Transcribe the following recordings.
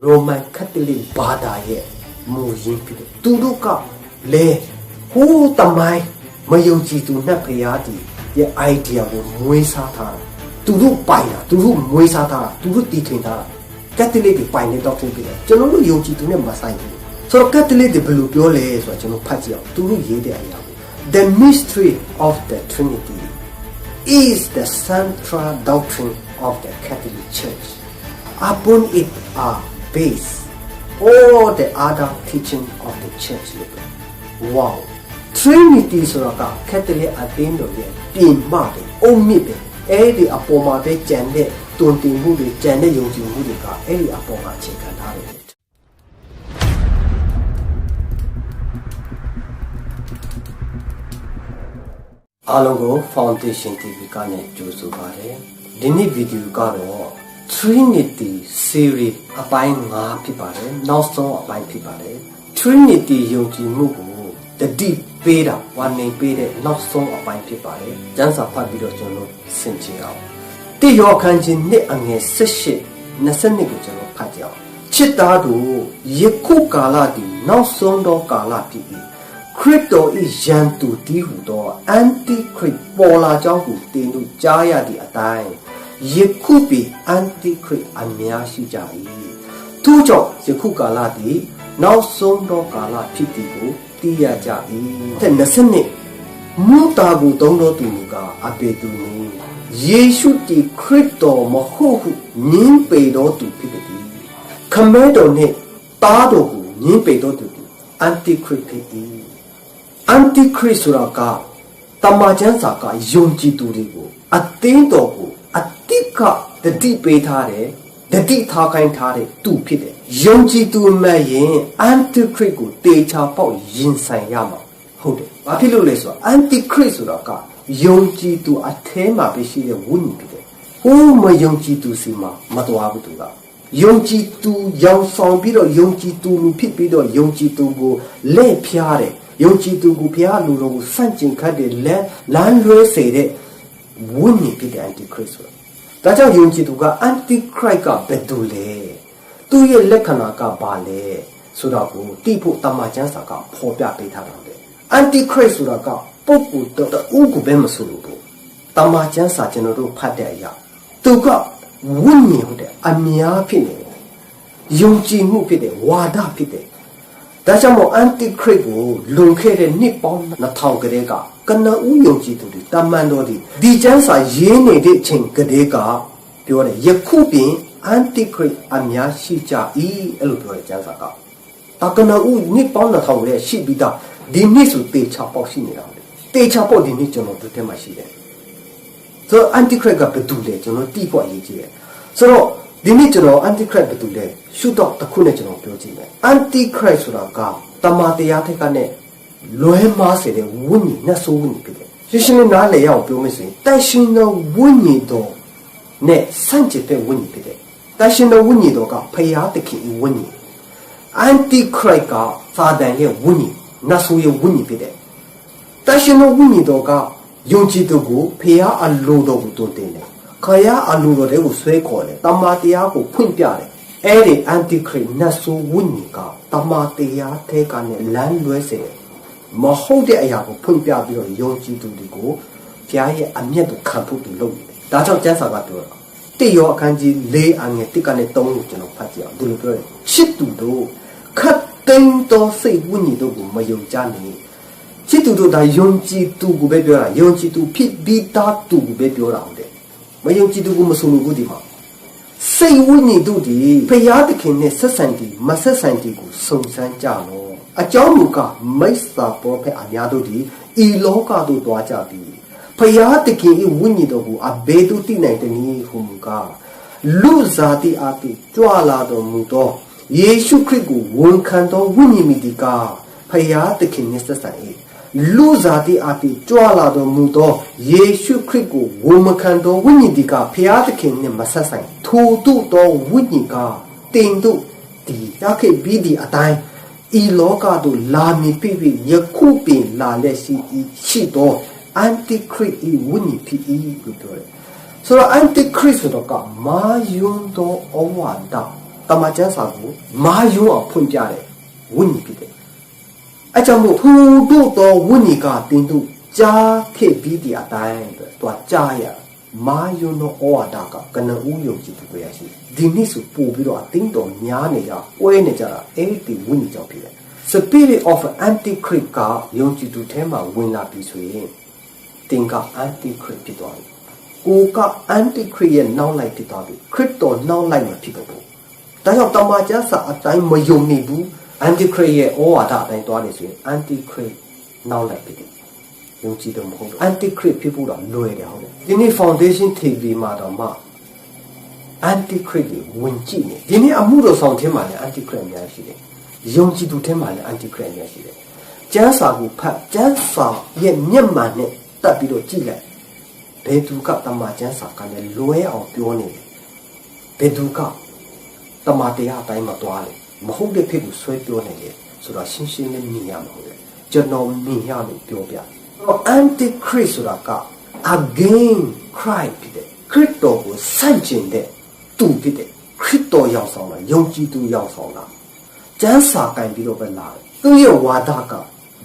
Roman Catholic ဘာသာရဲ့မူရင်းဖြစ်တယ်သူတို့ကလေဟိုးတမိုင်းမယုံကြည်သူနဲ့ဖျားတည်ရဲ့ idea ကိုမွေးစားထားတာသူတို့ပိုင်တာသူတို့မွေးစားထားတာသူတို့တည်ထင်ထားတာ Catholic တွေပိုင်တဲ့တော့ဖြစ်တယ်ကျွန်တော်တို့ယုံကြည်သူနဲ့မဆိုင်ဘူးဆိုတော့ Catholic တွေဘယ်လိုပြောလဲဆိုတော့ကျွန်တော်ဖတ်ကြည့်အောင်သူတို့ရေးတဲ့အရာကို The mystery of the Trinity is the central doctrine of the Catholic Church. Upon it are based all the other teaching of the Church. Wow! Trinity ဆိုတာက Catholic အသင်းတော်ရဲ့ပြင်ပတယ်အုံမြင့်တယ်အဲ့ဒီအပေါ်မှာပဲကြံတဲ့တွင်တင်မှုတွေကြံတဲ့ယုံကြည်မှုတွေကအဲ့ဒီအပေါ်မှာအခြေခံထားတယ်အားလုံးကို Foundation TV ကနေကြိုဆိုပါတယ်ဒီနေ့ဗီဒီယိုကတော့ Trinity Series အပိုင်း5ဖြစ်ပါတယ်နောက်ဆုံးအပိုင်းဖြစ်ပါတယ် Trinity ယုံကြည်မှုကိုတတိပေးတာဝါနေပေးတဲ့နောက်ဆုံးအပိုင်းဖြစ်ပါတယ်ကျမ်းစာဖတ်ပြီးတော့ကျွန်တော်ဆင်ခြင်အောင်တိယောအခန်းကြီး1အငယ်18 22ကိုကျွန်တော်ဖတ်ကြအောင်ချစ်သားတို့ယခုကာလတည်နောက်ဆုံးသောကာလဖြစ်၏ခရစ်တော်၏ယံသူတည်ဟုသောအန်တီခရစ်ပေါ်လာကြောင်းကိုတင်တို့ကြားရသည့်အတိုင်းယခုပင်အန်တီခရစ်အများရှိကြ၏ထို့ကြောင့်ယခုကာလတည်နောက်ဆုံးသောကာလဖြစ်သည်ကိုသိရကြ၏တဲ့20မူတာကိုတုံးတော်သူကအပေသူနေယေရှုတည်ခရစ်တော်မဟုတ်ဟုညင်းပေတော်သူဖြစ်သည်ခမဲတော်နှင့်တားတော်ကိုညင်းပေတော်သူအန်တီခရစ်ဖြစ်၏အန်တီခရစ်ဆိုတာကတမန်ကျမ်းစာကယုံကြည်သူတွေကိုအသင်းတော်ကိုအတိကတတိပေးထားတယ်တတိထားခိုင်းထားတဲ့သူဖြစ်တယ်ယုံကြည်သူမဲ့ရင်အန်တီခရစ်ကိုတေချာပေါက်ရင်ဆိုင်ရမှာဟုတ်တယ်ဘာဖြစ်လို့လဲဆိုတော့အန်တီခရစ်ဆိုတာကယုံကြည်သူအထဲမှာပဲရှိတဲ့ဝိညာဉ်ဖြစ်တယ်ဟိုးမယုံကြည်သူစီမှာမတော်ဘူးသူကယုံကြည်သူရောင်ဆောင်ပြီးတော့ယုံကြည်သူလူဖြစ်ပြီးတော့ယုံကြည်သူကိုလက်ဖျားတယ်ယုံကြည်သူကိုဘုရားလူတော်ကိုစန့်ကျင်ခတ်တဲ့လမ်းလွဲစေတဲ့ဝိညာဉ်ဖြစ်တဲ့အန်တီခရစ်ဆိုတာဒါကြောင့်ယုံကြည်သူကအန်တီခရစ်ကဘယ်သူလဲသူ့ရဲ့လက္ခဏာကဘာလဲဆိုတော့ကိုတိဖို့တမန်ကျမ်းစာကဖော်ပြပေးထားတယ်အန်တီခရစ်ဆိုတာကပုဂ္ဂိုလ်တူကိုပဲမဆိုလို့ဘူးတမန်ကျမ်းစာကျွန်တော်တို့ဖတ်တဲ့အရာသူကဝိညာဉ်ဟုတ်တယ်အများဖြစ်နေတယ်ယုံကြည်မှုဖြစ်တယ်ဝါဒဖြစ်တယ်ဒါကြောင့်မို့အန်တီခရစ်ကိုလွန်ခဲ့တဲ့နှစ်ပေါင်း2000ကလေးကကနဦးယုံကြည်သူတွေတမန်တော်တွေဒီကျမ်းစာရေးနေတဲ့အချိန်ကလေးကပြောတယ်ယခုပင်အန်တီခရစ်အများရှိကြ၏အဲ့လိုပြောတဲ့ကျမ်းစာကကနဦးနှစ်ပေါင်း2000ကလေးရှိပြီးသားဒီနှစ်ဆိုတေချာပေါက်ရှိနေတာတေချာပေါက်ဒီနှစ်ကျွန်တော်တို့ထဲမှာရှိတယ်ဆိုတော့အန်တီခရစ်ကဘယ်သူလဲကျွန်တော်တိဖို့အရေးကြီးတယ်ဆိုတော့ဒီနေ့ကျွန်တော်အန်တီခရစ်ဘယ်သူလဲရှုတော့တစ်ခုနဲ့ကျွန်တော်ပြောကြည့်မယ်အန်တီခရစ်ဆိုတာကတမန်တရားထက်ကနဲ့လွဲမားစေတဲ့ဝိညာဉ်နဲ့ဆိုးဝိညာဉ်ဖြစ်တယ်ရှင်းရှင်းလေးနားလည်ရအောင်ပြောမယ်ဆိုရင်တန်ရှင်သောဝိညာဉ်တော်နဲ့ဆန့်ကျင်တဲ့ဝိညာဉ်ဖြစ်တယ်တန်ရှင်သောဝိညာဉ်တော်ကဖျားသခင်၏ဝိညာဉ်အန်တီခရစ်ကစာတန်ရဲ့ဝိညာဉ်နတ်ဆိုးရဲ့ဝိညာဉ်ဖြစ်တယ်တန်ရှင်သောဝိညာဉ်တော်ကယုံကြည်သူကိုဖျားအလိုတော်ကိုတွင်တင်တယ်ခရယာအလိုတော်တွေကိုဆွဲခေါ်တယ်တမန်တရားကိုဖွင့်ပြတယ်အဲ့ဒီအန်တီခရစ်နတ်ဆိုးဝိညာဉ်ကတမန်တရားထဲကနေလမ်းလွဲစေမဟုတ်တဲ့အရာကိုဖွင့်ပြပြီးတော့ယုံကြည်သူတွေကိုဘုရားရဲ့အမျက်ကိုခံဖို့သူလုပ်နေတယ်ဒါကြောင့်ကျမ်းစာကပြောတာတိယောအခန်းကြီး4အငယ်1ကနေ3ကိုကျွန်တော်ဖတ်ကြည့်အောင်ဒီလိုပြောတယ်ချစ်သူတို့ခတ်သိမ်းသောစိတ်ဝိညာဉ်တို့ကိုမယုံကြနဲ့ချစ်သူတို့ဒါယုံကြည်သူကိုပဲပြောတာယုံကြည်သူဖြစ်ပြီးသားသူကိုပဲပြောတာဟုတ်တယ်မယုံကြည်သူကိုမဆိုလို့ဘူးဒီမှာစိတ်ဝိညာဉ်တို့ဒီဖျားသခင်နဲ့ဆက်ဆံတယ်မဆက်ဆံတယ်ကိုစုံစမ်းကြလောအကြောင်းမူကားမိစ္ဆာပေါ်ဖက်အများတို့ဒီဤလောကသို့တွားကြသည်ဖျားသခင်၏ဝိညာဉ်တော်ကိုအဘယ်သို့သိနိုင်သနည်းဟုမူကားလူဇာတိအပိကြွလာတော်မူသောယေရှုခရစ်ကိုဝန်ခံသောဝိညာဉ်မိဒီကာဖျားသခင်နဲ့ဆက်ဆံ၏လူဇာတိအပိကြွလာတော်မူသောယေရှုခရစ်ကိုဝန်မခံသောဝိညာဉ်ဒီကာဖျားသခင်နဲ့မဆက်ဆိုင်ထိုတို့သောဝိညာဉ်ကတင်တို့ဒီရခဲ့ပြီးဒီအတိုင်းဤလောကသို့လာမည်ဖြစ်၍ယခုပင်လာလက်ရှိသောအန်တီခရစ်၏ဝိညာဉ်ဖြစ်၏လို့ပြောတယ်ဆိုတော့အန်တီခရစ်ဆိုတော့ကမာယွန်းသောဩဝါဒ တမန်ကျမ်းစာကိုမာယုံအောင်ဖွင့်ပြတယ်ဝိညာဉ်ဖြစ်တယ်အဲကြောင့်မို့ထိုတို့သောဝိညာဉ်ကတင်းတို့ကြားခဲ့ပြီးတဲ့အတိုင်းပဲသူကကြားရမာယုံသောဩဝါဒကကနဦးယုံကြည်သူတွေရရှိဒီနေ့ဆိုပို့ပြီးတော့အတင်းတော်များနေကြပွဲနေကြတာအဲ့ဒီဝိညာဉ်ကြောင့်ဖြစ်တယ် Spirit of Antichrist ကယုံကြည်သူထဲမှာဝင်လာပြီးဆိုရင်တင်က Antichrist ဖြစ်သွားတယ်ကိုက Antichrist ရဲ့နောက်လိုက်ဖြစ်သွားပြီခရစ်တော်နောက်လိုက်မှာဖြစ်တော့ဘူးဒါကြောင့်တမန်ကျမ်းစာအတိုင်းမယုံနေဘူး Antichrist ရဲ့ဩဝါဒအတိုင်းသွားနေဆိုရင် Antichrist နောက်လိုက်ဖြစ်တယ်ယုံကြည်တော့မဟုတ်ဘူး Antichrist ဖြစ်ဖို့တော့လွယ်တယ်ဟုတ်တယ်ဒီနေ့ foundation theory မှာတော့မှ Antichrist ကိုဝင်ကြည့်နေဒီနေ့အမှုတော်ဆောင်ထဲမှာလည်း Antichrist အများရှိတယ်ယုံကြည်သူထဲမှာလည်း Antichrist အများရှိတယ်ကျမ်းစာကိုဖတ်ကျမ်းစာရဲ့မျက်မှန်နဲ့တက်ပြီးတော့ကြည့်လိုက်ဘယ်သူကတမန်ကျမ်းစာကလည်းလွဲအောင်ပြောနေတယ်ဘယ်သူကတမန်တရားအတိုင်းမှာသွားတယ်မဟုတ်တဲ့ဖြစ်ကိုဆွဲပြောနေတယ်ဆိုတော့ရှင်းရှင်းလေးမြင်ရမှာဟုတ်တယ်ကျွန်တော်မြင်ရလို့ပြောပြAntichrist ဆိုတာက again Christ ဖြစ်တယ်ခရစ်တော်ကိုဆန့်ကျင်တဲ့သူဖြစ်တယ်ခရစ်တော်ရောက်ဆောင်တာယုံကြည်သူရောက်ဆောင်တာကျမ်းစာကင်ပြီးတော့ပဲလာတယ်သူရဲ့ဝါဒက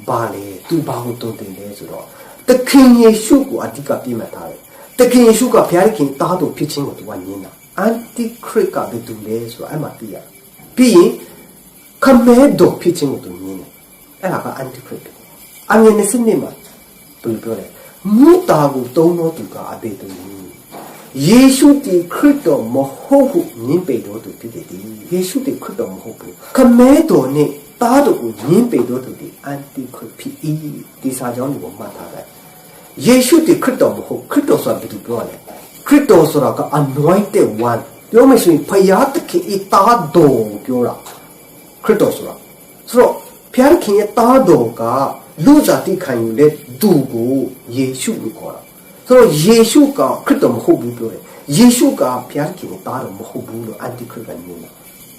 ဘာလဲသူဘာကိုတုံ့တင်လဲဆိုတော့သခင်ယေရှုကိုအဓိကပြမှတ်ထားတယ်သခင်ယေရှုကဘုရားသခင်သားတော်ဖြစ်ခြင်းကိုသူကညင်းတာ Antichrist ကဘယ်သူလဲဆိုတော့အဲ့မှာသိရပြီးရင်ခမဲတော်ဖြစ်ခြင်းကိုသူညင်းတယ်အဲ့ဒါက Antichrist အငြင်းနေစနစ်မှာသူပြောတယ်မူတာကိုတုံးတော်သူကအဘယ်သူယေရှုတည်ခရစ်တော်မဟုတ်ဘူးညင်းပေတော်သူဖြစ်တယ်ယေရှုတည်ခရစ်တော်မဟုတ်ဘူးခမဲတော်နဲ့သားတော်ကိုညင်းပေတော်သူဒီ Antichrist ဖြစ်၏ဒီစာကြောင်းကိုမှတ်ထားတယ်ယေရှုတည်ခရစ်တော်မဟုတ်ခရစ်တော်ဆိုတာဘယ်သူပြောလဲခရစ်တော်ဆိုတာက anointed one ပြောမယ်ဆိုရင်ဖယားသခင်ဤသားတော်ပြောတာခရစ်တော်ဆိုတာဆိုတော့ဖယားသခင်ရဲ့သားတော်ကလူသားတိခံယူတဲ့သူကိုယေရှုလို့ခေါ်တာဆိုတော့ယေရှုကခရစ်တော်မဟုတ်ဘူးပြောတယ်ယေရှုကဘုရားခင်ရဲ့သားတော်မဟုတ်ဘူးလို့ Antichrist ကညင်းတယ်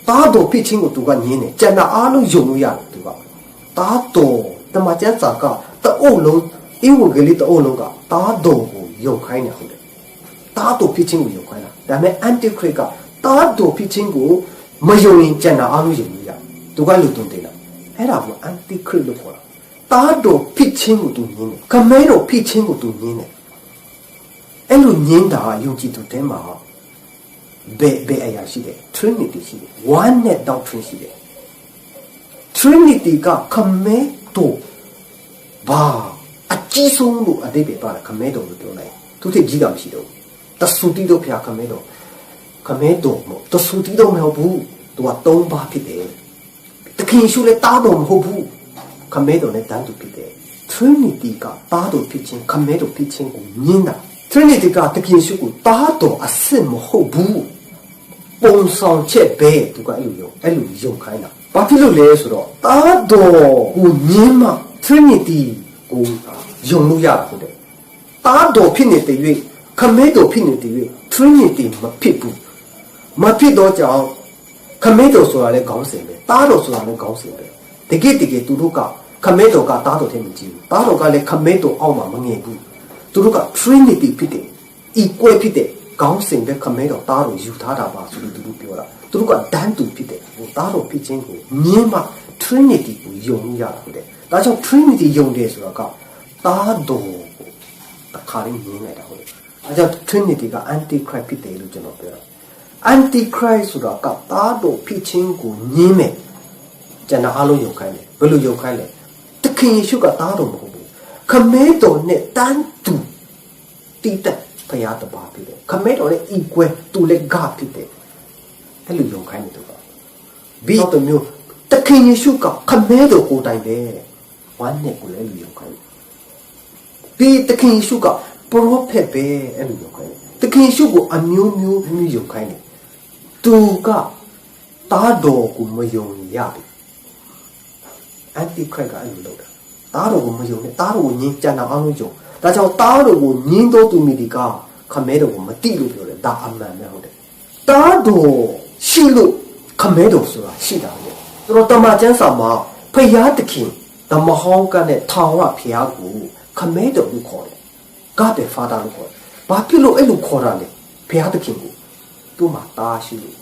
သားတော်ဖြစ်ခြင်းကိုသူကညင်းတယ်ကျန်တာအားလုံးယုံလို့ရတယ်သူကသားတော်တမန်ကျမ်းစာကတအုပ်လုံးဧဝံဂေလိတအုပ်လုံးကသားတော်ကိုယုံခိုင်းတယ်ဟုတ်တယ်သားတော်ဖြစ်ခြင်းကိုယုံခိုင်းတာဒါပေမဲ့ Antichrist ကသားတော်ဖြစ်ခြင်းကိုမယုံရင်ကျန်တာအားလုံးယုံလို့ရတယ်သူကလူတုံတင်တာအဲ့ဒါကို Antichrist လို့ခေါ်တာသားတော်ဖြစ်ခြင်းကိုသူညင်းတယ်ခမဲတော်ဖြစ်ခြင်းကိုသူညင်းတယ်အဲ့လိုညင်းတာယုံကြည်သူတဲမှာဘယ်အရာရှိတယ် Trinity ရှိတယ် one net doctrine ရှိတယ် Trinity ကခမဲတော်ဘာအကြီးဆုံးလို့အတိတ်ပဲပါခမဲတော်လို့ပြောလိုက်သူတိကြီးတာမရှိတော့တဆူတီတော့ဖျားခမဲတော်မဟုတ်တဆူတီတော့မဟုတ်ဘူးသူက၃ပါးဖြစ်တယ်တခင်ရှုလဲတားတော်မဟုတ်ဘူးခမဲတော်နဲ့တန်းတူဖြစ်တယ် Trinity ကတားတော်ဖြစ်ခြင်းခမဲတော်ဖြစ်ခြင်းကိုညင်းတာ Trinity ကတခင်ရှုကိုတားတော်အစစ်မဟုတ်ဘူးပုံဆောင်ချက်ပဲသူကအဲ့လိုယုံခိုင်းတာဘာဖြစ်လို့လဲဆိုတော့တားတော်ကိုညင်းမှ Trinity ကိုယုံလို့ရတာဟုတ်တယ်တားတော်ဖြစ်နေတဲ့၍ခမဲတော်ဖြစ်နေတဲ့၍ Trinity မဖြစ်ဘူးမဖြစ်တော့ကြောင့်ခမဲတော်ဆိုတာလည်းခေါင်းစဉ်ပဲတားတော်ဆိုတာလည်းခေါင်းစဉ်ပဲတကယ်သူတို့ကခမဲတော်ကတားတော်ထဲမကြည့်ဘူးတားတော်ကလည်းခမဲတော်အောက်မှာမငယ်ဘူးသူတို့က Trinity ဖြစ်တယ် equal ဖြစ်တယ်ခေါင်းစဉ်ပဲခမဲတော်တားတော်ယူထားတာပါဆိုလို့သူတို့ပြောတာသူတို့ကတန်းတူဖြစ်တယ်ဟိုတားတော်ဖြစ်ခြင်းကိုမြင်မှ Trinity ကိုယုံလို့ရတာဟုတ်တယ်ဒါကြောင့် Trinity ယုံတယ်ဆိုတာကတားတော်ကိုတခါလေးမြင်လိုက်တာဟုတ်တယ်ဒါကြောင့် Trinity က Antichrist ဖြစ်တယ်လို့ကျွန်တော်ပြောတာ Antichrist ဆိုတာကတားတော်ဖြစ်ခြင်းကိုညင်းမယ်ကျန်တာအလုံးယုံခိုင်းတယ်ဘယ်လိုယုံခိုင်းလဲတခင်ယေရှုကတားတော်မဟုတ်ဘူးခမဲတော်နဲ့တန်းတူတိတက်ဖရာတပါဖြစ်တယ်ခမဲတော်နဲ့ equal သူလည်း God ဖြစ်တယ်အဲ့လိုယုံခိုင်းတယ်သူကဘီတော်မျိုးတခင်ယေရှုကခမဲတော်ကိုတိုင်တယ်ဝမ်းနဲ့ကိုလည်းလူယုံခိုင်းတယ်ဘီတခင်ယေရှုက prophet ပဲအဲ့လိုယုံခိုင်းတယ်တခင်ယေရှုကိုအမျိုးမျိုးယုံခိုင်းတယ်သူကတားတော်ကိုမယုံရဘူးAntichrist ကအဲ့လိုလုပ်တာတားတော်ကိုမယုံနဲ့တားတော်ကိုညင်းကြံတာအောင်လို့ယုံဒါကြောင့်တားတော်ကိုညင်းတော်သူမိဒီကခမဲတော်ကိုမတိလို့ပြောတယ်ဒါအမှန်ပဲဟုတ်တယ်တားတော်ရှိလို့ခမဲတော်ဆိုတာရှိတာလေသူတို့တမန်ကျမ်းစာမှာဖယားသခင်ဓမ္မဟောင်းကနဲ့ထောင်ရဖယားကိုခမဲတော်လို့ခေါ်တယ် God the Father လို့ခေါ်တယ်ဘာဖြစ်လို့အဲ့လိုခေါ်တာလဲဖယားသခင်ကိုသူ့မှာတားရှိလို့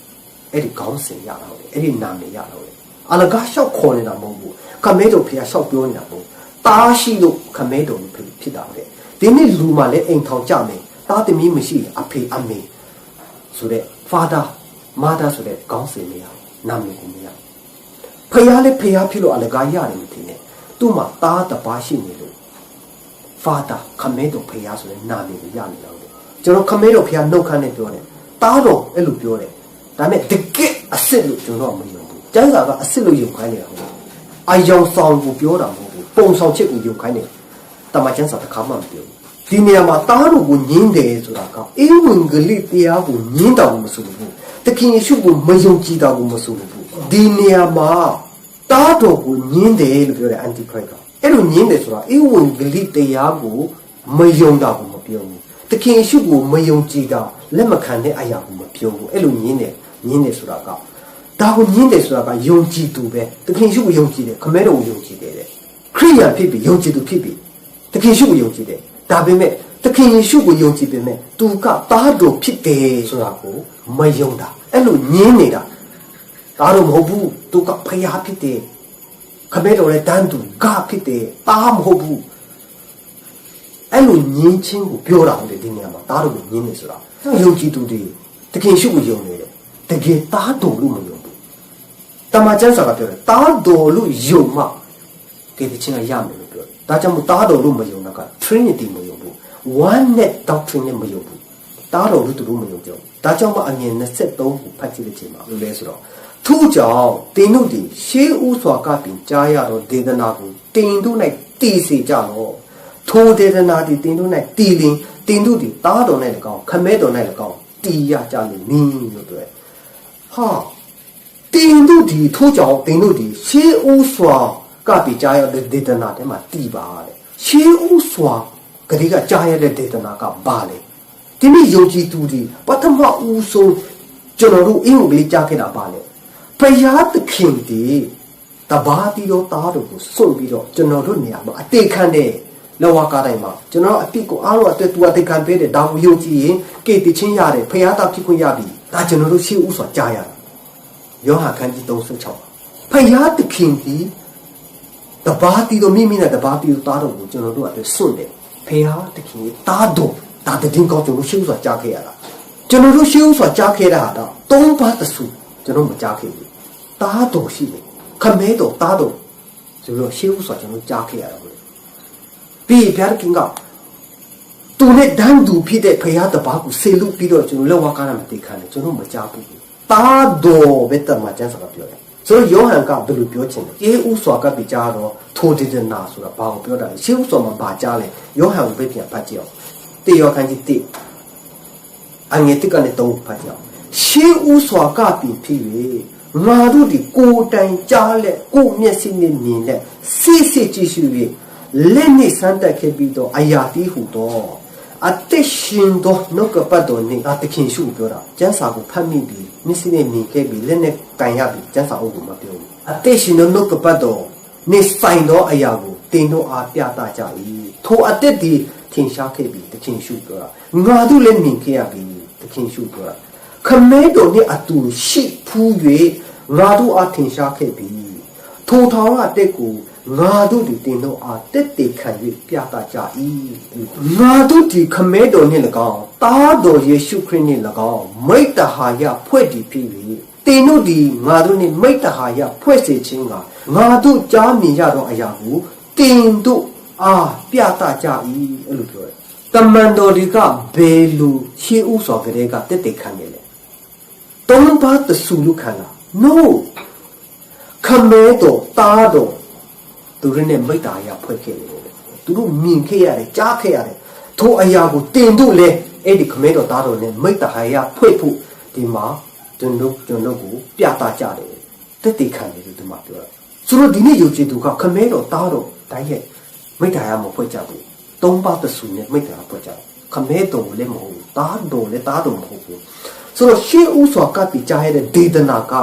အဲ့ဒီခေါင်းစဉ်ရတော့တယ်အဲ့ဒီနာမည်ရတော့တယ်အလကားလျှောက်ခေါ်နေတာမဟုတ်ဘူးခမဲတော်ဖေကလျှောက်ပြောနေတာမဟုတ်တားရှိလို့ခမဲတော်ဖြစ်တာပဲဒီနေ့လူမှလည်းအိမ်ထောင်ကြမယ်တားသမီးမရှိအဖေအမေဆိုတဲ့ father mother ဆိုတဲ့ခေါင်းစဉ်မရနာမည်ကိုမရဖေကလည်းဖေကဖြစ်လို့အလကားရတယ်မထင်နဲ့သူ့မှာတားတပါးရှိနေလို့ father ခမဲတော်ဖေကဆိုတဲ့နာမည်ကိုရနေတော့တယ်ကျွန်တော်ခမဲတော်ဖေကနှုတ်ခမ်းနဲ့ပြောတယ်တားတော်အဲ့လိုပြောတယ်ဒါပေမဲ့တကယ်အစ်စ်လို့ကျွန်တော်မယုံဘူးကျမ်းစာကအစ်စ်လို့ယုံခိုင်းနေတာဟုတ်အာယောင်ဆောင်ကိုပြောတာမဟုတ်ဘူးပုံဆောင်ချက်ကိုယုံခိုင်းတယ်တမန်ကျမ်းစာတစ်ခါမှမပြောဘူးဒီနေရာမှာတားတော်ကိုညင်းတယ်ဆိုတာကအေဝံဂေလိတရားကိုညင်းတော်မဆိုဘူးတခင်ယေရှုကိုမယုံကြည်တော်ကိုမဆိုဘူးဒီနေရာမှာတားတော်ကိုညင်းတယ်လို့ပြောတယ်အန်တီခရစ်ကအဲ့လိုညင်းတယ်ဆိုတာအေဝံဂေလိတရားကိုမယုံတာကိုမပြောဘူးတခင်ယေရှုကိုမယုံကြည်တာလက်မခံတဲ့အရာကိုမပြောဘူးအဲ့လိုညင်းတယ်ဆိုတာကဒါကိုညင်းတယ်ဆိုတာကယုံကြည်သူပဲတခင်ယေရှုကိုယုံကြည်တယ်ခမဲတော်ကိုယုံကြည်တယ်ခရိယာဖြစ်ပြီးယုံကြည်သူဖြစ်ပြီးတခင်ယေရှုကိုယုံကြည်တယ်ဒါပေမဲ့တခင်ယေရှုကိုယုံကြည်ပေမဲ့သူကသားတော်ဖြစ်တယ်ဆိုတာကိုမယုံတာအဲ့လိုညင်းနေတာဒါတော့မဟုတ်ဘူးသူကဖယားဖြစ်တယ်ခမဲတော်ရဲ့တန်းသူကဖြစ်တယ်သားမဟုတ်ဘူးအဲ့လိုညင်းချင်းကိုပြောတာဟုတ်တယ်ဒီနေရာမှာသားတော်ကိုညင်းနေဆိုတာယုံကြည်သူတွေတခင်ယေရှုကိုယုံနေတယ်တကယ်သားတော်လို့မယုံဘူးတမန်ကျမ်းစာကပြောတယ်သားတော်လို့ယုံမှကဲတခြင်းကရမယ်လို့ပြောတယ်ဒါကြောင့်မို့သားတော်လို့မယုံတာက Trinity မယုံဘူး One Net Doctrine နဲ့မယုံဘူးသားတော်လို့သူတို့မယုံကြဘူးဒါကြောင့်မှအငယ်23ကိုဖတ်ကြည့်တဲ့ချိန်မှာလို့လဲဆိုတော့ထို့ကြောင့်တင်တို့ဒီရှေးဥစွာကပင်ကြားရတော့ဒေသနာကိုတင်တို့၌တည်စေကြတော့ထိုဒေသနာဒီတင်တို့၌တည်လင်တင်တို့ဒီသားတော်၌၎င်းခမဲတော်၌၎င်းတည်ရကြလိမ့်မည်လို့ပြောဟာတင်တို့ဒီထို့ကြောင့်တင်တို့ဒီရှေးဥစွာကပင်ကြားရတဲ့ဒေသနာထဲမှာတည်ပါတဲ့ရှေးဥစွာကလေးကကြားရတဲ့ဒေသနာကဘာလဲဒီနေ့ယုံကြည်သူဒီပထမဦးဆုံးကျွန်တော်တို့အင်္ဂလိပ်ကြားခဲ့တာပါလေဖယားသခင်ဒီတဘာတီတော်သားတို့ကိုစွန့်ပြီးတော့ကျွန်တော်တို့နေရာမှာအသေးခံတဲ့လောကတိုင်းမှာကျွန်တော်အပြစ်ကိုအားလုံးအတွက်သူအသေးခံပေးတဲ့ဒါကိုယုံကြည်ရင်ကေတချင်းရတယ်ဖယားသားဖြစ်ခွင့်ရပြီဒါကျွန်တော်တို့ရှေ့ဦးစွာကြားရတာယောဟန်ခန်းကြီး36ဖယားသခင်ဒီတဘာတီတော်မိမိနဲ့တဘာတီတော်သားတို့ကိုကျွန်တော်တို့အတွက်စွန့်တယ်ဖယားသခင်သားတော်ဒါတည်င်းကောင်းကျွန်တော်ရှေ့ဦးစွာကြားခဲ့ရတာကျွန်တော်တို့ရှေ့ဦးစွာကြားခဲ့တာတော့သုံးပါးတဆူကျွန်တော်မကြားခဲ့ဘူးတားတော်ရှိတယ်ခမဲတော်တားတော်ဆိုတော့ရှေးဦးဆိုကျွန်တော်ကြားခဲ့ရတာပဲပြီးပြားကင်ကသူနဲ့ဒန်းသူဖြစ်တဲ့ဖရာတပါးကိုဆေလူပြီးတော့ကျွန်တော်လောက်ဝါကားရမသိခံတယ်ကျွန်တော်မကြားဘူးတားတော်ပဲတမန်ကျမ်းစာကပြောတယ်ဆိုတော့ယောဟန်ကဘယ်လိုပြောချင်လဲရှေးဦးစွာကပြကြားတော့ထိုဒေသနာဆိုတာဘာကိုပြောတာလဲရှေးဦးစွာမှာဘာကြားလဲယောဟန်ကိုပဲပြန်ဖတ်ကြည့်အောင်တေယောခန်းကြီးတေအငယ်တစ်ကနေတော့ဖတ်ကြည့်အောင်ရှေးဦးစွာကပြီဖြစ်၍ငါတို့ဒီကိုယ်တိုင်ကြားလက်ကိုယ်မျက်စိနဲ့မြင်လက်စစ်စစ်ကြည့်ရှု၍လက်နဲ့စမ်းတက်ခဲ့ပြီးတော့အရာတီးဟုတော့အသက်ရှင်သောနှုတ်ကပတ်တော်နဲ့အသခင်ရှုပြောတာကျမ်းစာကိုဖတ်မိပြီးမျက်စိနဲ့မြင်ခဲ့ပြီးလက်နဲ့ကန်ရပြီးကျမ်းစာအုပ်ကိုမပြောဘူးအသက်ရှင်သောနှုတ်ကပတ်တော်နဲ့ဆိုင်သောအရာကိုတင်တို့အားပြသကြ၏ထိုအသက်ဒီထင်ရှားခဲ့ပြီးသခင်ရှုပြောတာငါတို့လည်းမြင်ခဲ့ရပြီးသခင်ရှုပြောတာခမဲတော်နဲ့အတူရှိဖူး၍ငါတို့အားထင်ရှားခဲ့ပြီထိုထောင်အတက်ကိုငါတို့ဒီတင်တို့အားတက်တေခံ၍ပြသကြ၏ငါတို့ဒီခမဲတော်နဲ့၎င်းတားတော်ယေရှုခရစ်နဲ့၎င်းမိတ္တဟာယဖွဲ့တည်ဖြစ်၍တင်တို့ဒီငါတို့နဲ့မိတ္တဟာယဖွဲ့စေခြင်းကငါတို့ကြားမြင်ရသောအရာကိုတင်တို့အားပြသကြ၏အဲ့လိုပြောတယ်တမန်တော်တွေကဘယ်လိုရှေးဥစွာကလေးကတက်တေခံနေလဲသုံးပါးတဆူလူခံလား no ခမဲတော်တားတော်သူတို့နဲ့မိတ္တာရဖွဲ့ခဲ့တယ်သူတို့မြင်ခဲ့ရတယ်ကြားခဲ့ရတယ်ထိုအရာကိုတင်တို့လဲအဲ့ဒီခမဲတော်တားတော်နဲ့မိတ္တာရဖွဲ့ဖို့ဒီမှာကျွန်တော်ကိုပြသကြတယ်တက်တေခံတယ်လို့ဒီမှာပြောတာဆိုတော့ဒီနေ့ယုံကြည်သူကခမဲတော်တားတော်တိုင်းရဲ့မိတ္တာရမဖွဲ့ကြဘူးသုံးပါးတဆူနဲ့မိတ္တာရဖွဲ့ကြတယ်ခမဲတော်လည်းမဟုတ်ဘူးတားတော်လည်းတားတော်မဟုတ်ဘူးဆိုတော့ရှေးဥစွာကပ်ပြီးကြားရတဲ့ဒေသနာက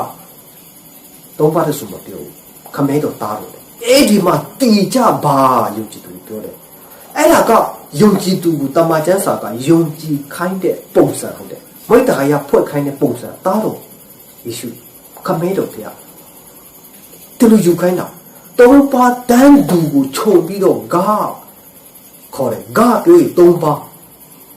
သုံးပါးတဆူမပြောဘူးခမဲတော်တားတော်အဲ့ဒီမှာတည်ကြပါယုံကြည်သူပြောတယ်အဲ့ဒါကယုံကြည်သူကိုတမန်ကျမ်းစာကယုံကြည်ခိုင်းတဲ့ပုံစံဟုတ်တယ်မိတ္တာရဖွဲ့ခိုင်းတဲ့ပုံစံတားတော် Issue. Kamedo Pia. Till you kind of. Don't pa dan do chobido ga. Correct. Ga do don't pa.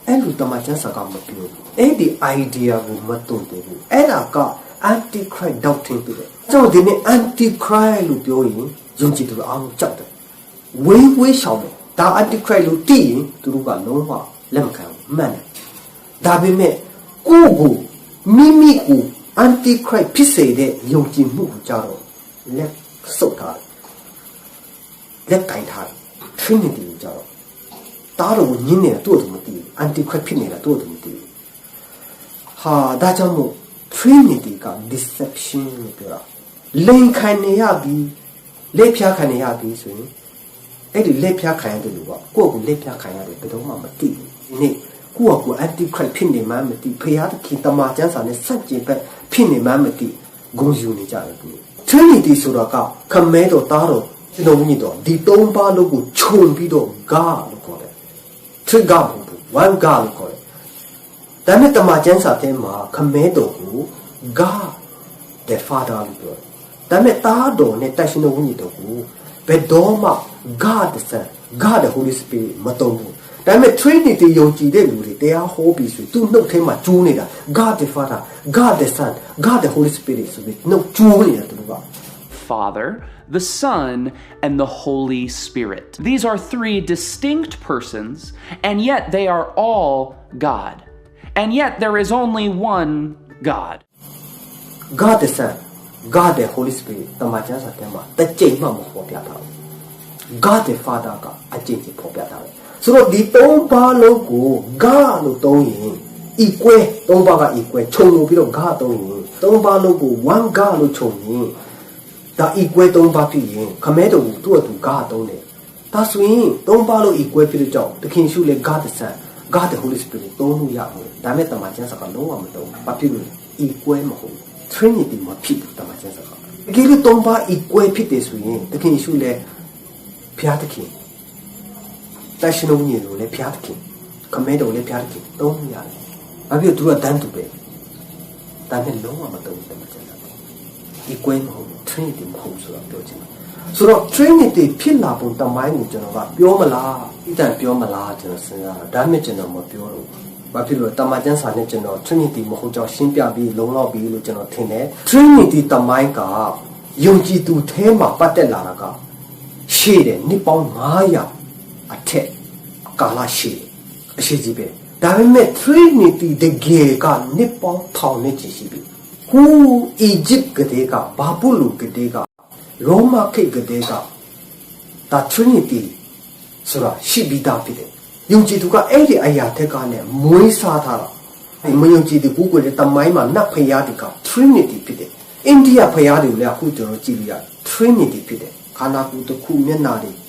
And with the Machansa Gamapu. And the idea will mato de. And I got anti-Christ doubting to it. So the anti-Christ will go in. Junji to the arm chapter. We shall be. Da anti-Christ will tea to look at no one. Lemkan, man. Da be me. Google. Mimiku. Anti-Christ pisse de Yoji Mu Jaro. Let so tired. Let tight. Trinity Jaro. Taro Nina to the Anti-Christ Pinera to the Ha, Dajamu. Trinity got deception. Lane Kaneabi. Lepia Kaneabi swing. Eddie Lepia Kayadu. Go Lepia Kayadu, but don't mamma tea. Who anti-Christ pinny mammoth, Payat Kitama Jansan, such a pinny mammoth, goes unijarably. Trinity Suraka, Kamedo Taro, Chinomido, the Tomba logo, Chombido, Gar look it. Trigabu, one gar look it. Damn the Majansa Tema, Kamedo, Gar, the father look. Damn it, Tado, Netashino Unido, Bedoma, God the Son, God the Holy Spirit, Matomu. Damn it, Trinity Yoji, they are hobbies with two no tema junior, God the Father, God the Son, God the Holy Spirit, so with no junior to the Father, the Son, and the Holy Spirit. These are three distinct persons, and yet they are all God. And yet there is only one God. God the Son, God the Holy Spirit, the Majansa Tema, the Jama Mopiata. God the Father, a Jama Popiata. So the Tomba logo, God no doing, equal, Tomba equal, Chono Bido God doing, Tomba logo, one God no choni, the equal Tomba Pin, Kamedo to God only. That's when Tomba lo equal to the job, the King should let God the Son, God the Holy Spirit, don't yamu, Dameta Majansa no one, but people equal Maho, Trinity my people, the Majansa. Give you Tomba equal pit this way, the King should let Piataki. National Union, Le Piatki, Comedo Le Piatki, don't ya. I will do a done to bed. That may know about the Equal Trinity homes of Belgium. So, Trinity pin up on the mining general, Biomala, either Biomala, damage and more pure. But people, Tamajan General, Trinity Mohoja, Shimpia be, Lola be, General Tene, Trinity Tamaika, Yonji to Tema, Patelaraga, Shade, Nippon Maya. Attack Galashi, Shizibe. Dame Trinity the gay got Nippon town Nichibi. Who Egypt Gadega, Babulu Gadega, Roma K Gadega. That Trinity Sura Shibi Dapide. Yunjituka Edi Ayatekane, Muisatara. And Mayunji the Google the Maima Napayadika, Trinity Pide. India Payadi Lakuto Gilia, Trinity Pide. Kanaku to Kumenadi.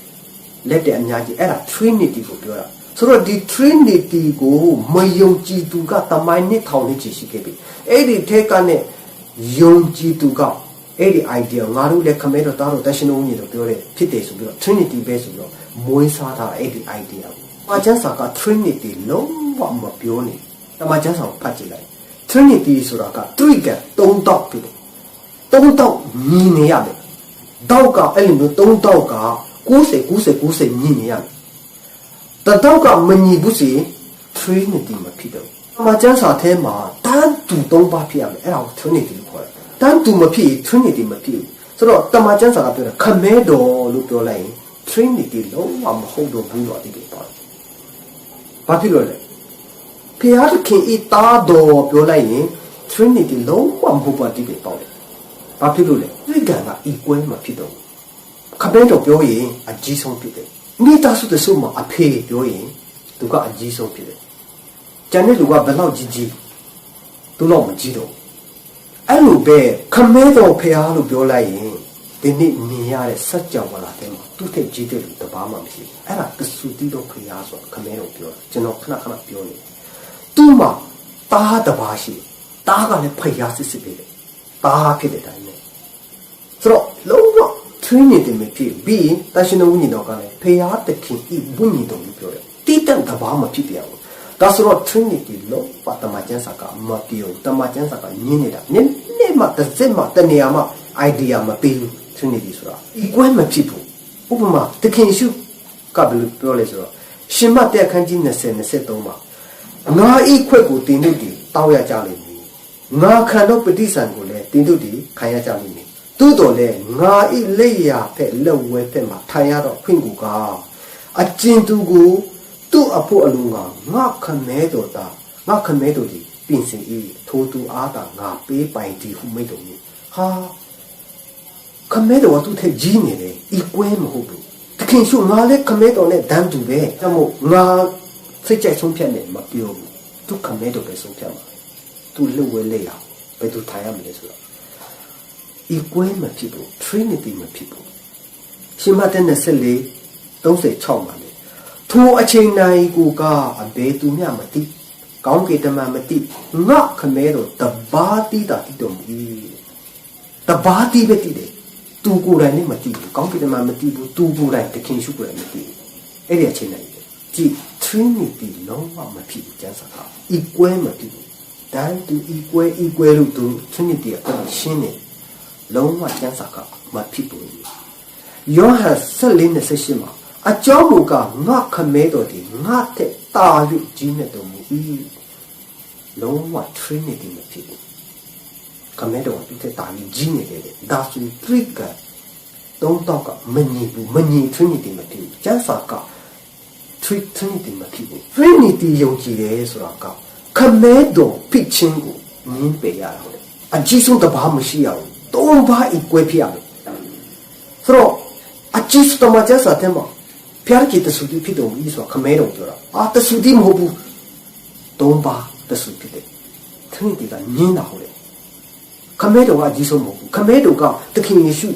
Let the Anyaji era Trinity go Pura. So the Trinity go, Mayonji to got the mine town Chishikebi. Eddie take on it, Yonji to go. Eddie idea, Maru le Camero Taro, National Union of Pure, Pites of Trinity based on Moisata, Eddie idea. Majansaka Trinity, long one more pioni. The Majansa Pachilai. Trinity Suraka, trigger, don't talk pit. Don't talk, Nineabe. Dauka, Elino, don't talk. Goose, Ninian. The Dauka Mani Busi, Trinity Mapido. Majansa Tema, Dan to Domba Piam, L Trinity Coil. Dan to Mapi, Trinity Mapi. So the Majansa Appear, Camedo, Lupo Lane, Trinity, low, I'm hold of blue or the part. Papilole. Piat can eat Tado, Pioline, Trinity, low, I'm Buba debate about it. Papilole, we got equal Mapido. Camedo Pioy, a Gison Pite. Nita su the summa a pay Pioy, to got a Gison Pite. Janet Luga Belau Gigi, to Loma Gido. Alu bear, Camedo Pialu Biolai, they need near such a Walatema, to take Gido to Bama, Era the Sudido Piazo, Camedo Pio, Genokana Pioni. Tuma, Taha the Bashi, Taga le Payasipide, Taha Pide. So, low Trinity me be, National Union, pay out the king, eat Bunny don't be Titan the Bama Pipia. That's not Trinity low, but the Majansaka, Mapio, the Majansaka, Ninida, မှတစ်စစ်မှတနေရာမှာ idea မပေးဘူး Trinity ဆိုတာ equal မဖြစ်ဘူးဥပမာတခင်ရှုကဘယ်လိုပြောလဲဆိုတော့ရှင်မတက်ခန်းကြီး20-23မှာငါဤခွက်ကိုတင်တို့ဒီတောက်ရကြလိမ့်မည်ငါခံတော့ပဋိသန္ဓေကိုလည်းတင်တို့ဒီခံရကြလိမ့်မည်သို့တော်လည်းငါဤလက်ရာဖက်လက်ဝဲဖက်မှာထိုင်ရတော့ခွင့်ကိုကအကျဉ်သူကိုသူ့အဖို့အလုံးကငါခမဲတော်တာငါခမဲတော်ဒီပြင်စင်ဤထိုသူအားတာငါပေးပိုင်ဒီဟုမိတ်တော်မူဟာခမဲတော်ကသူ့ထက်ကြီးနေတယ်ဤကွဲမဟုတ်ဘူးတခင်ရှုငါလည်းခမဲတော်နဲ့ဒန်းတူပဲဒါမို့ငါစိတ်ကြိုက်ဆုံးဖြတ်နေမပြောဘူးသူခမဲတော်ပဲဆုံးဖြတ်မှာသူလှုပ်ဝဲလေရဘယ်သူထိုင်ရမလဲဆိုတော့ဤကွဲမဖြစ်ဘူး Trinity မဖြစ်ဘူးရှင်မတဲ့24-36မှာလေထိုအချိန်နိုင်ကိုကအဘယ်သူမျှမသိကောင်းကင်တမန်မသိငါခမဲတော်တဘာတိတာတိတော်မူတဘာတိပဲတိတယ်သူကိုယ်တိုင်နဲ့မသိဘူးကောင်းကင်တမန်မသိဘူးသူကိုယ်တိုင်တခင်ရှုကိုယ်တိုင်မသိဘူးအဲ့ဒီအချိန်နိုင်ကြည့် Trinity လုံးဝမဖြစ်ဘူးကျမ်းစာက equal မဖြစ်ဘူးတန်တူ equal လို့သူ Trinity အပေါ်ရှင်းနေလုံးဝကျမ်းစာကမဖြစ်ဘူးယောဟန်14:18မှာအကြောင်းမူကားငါခမဲတော်ဒီငါတဲ့တာ၍ကြီးနေတော်မူ၏လုံးဝ Trinity မဖြစ်ဘူးခမဲတော်ဒီတဲ့တာ၍ကြီးနေတယ်ဒါဆို trigger သုံးတော့ကမညီဘူးမညီ Trinity မဖြစ်ဘူးကျမ်းစာက Trinity မဖြစ်ဘူး Trinity ယုံကြည်တယ်ဆိုတာကခမဲတော်ဖြစ်ခြင်းကိုငင်းပယ်ရတာဟုတ်အကြီးဆုံးတဘာမရှိရဘူးသုံးပါး equal ဖြစ်ရမယ်ဆိုတော့အကြီးဆုံးတမကျမ်းစာတဲ့မှာဖျားကြီးတဆူတိဖြစ်တော်မူဆိုခမဲတော်ပြောတာတဆူတိမဟုတ်ဘူးသုံးပါးတဆူဖြစ်တယ် Trinity ကငင်းတာဟုတ်တယ်ခမဲတော်ကအကြီးဆုံးမဟုတ်ဘူးခမဲတော်ကသခင်ယေရှု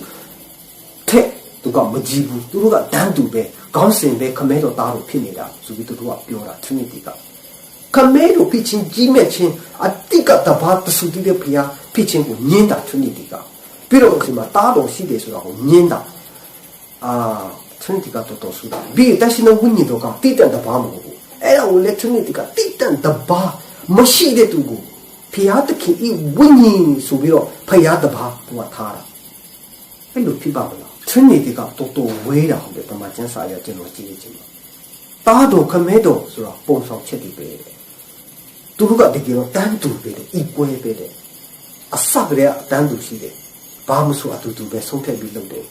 ထက်သူကမကြီးဘူးသူတို့ကတန်းတူပဲခေါင်းစဉ်ပဲခမဲတော်သားလို့ဖြစ်နေတာဆိုပြီးသူတို့ကပြောတာ Trinity ကခမဲတော်ဖြစ်ချင်းကြီးမဲ့ချင်းအတိတ်ကတဘာတဆူတိတဲ့ဖျားဖြစ်ချင်းကိုငင်းတာ Trinity ကပြီးတော့ဒီမှာတားတော်ရှိတယ်ဆိုတာကိုငင်းတာTrinity ကတော့ဆိုတာဒီတရှိနဝိညာဉ်တော်ကတိတန်တဘာမဟုတ်ဘူးအဲ့ဒါကိုလေ Trinity ကတိတန်တဘာမရှိတဲ့သူကိုဖျားတခင်ဤဝိညာဉ်ဆိုပြီးတော့ဖျားတဘာသူကထားတာအဲ့လိုဖြစ်ပါမလား Trinity ကတော်ဝေးတာဟုတ်တယ်ပမာကျမ်းစာရကျွန်တော်ကြည့်နေချင်းတားတော်ခမဲတော်ဆိုတာပုံဆောင်ချက်တွေပဲသူတို့ကတကယ်တော့တန်းတူပဲတဲ့ equal ပဲတဲ့အစကတည်းကတန်းတူရှိတယ်ဘာမှဆိုအတူတူပဲဆုံးဖြတ်ပြီးလုပ်တယ်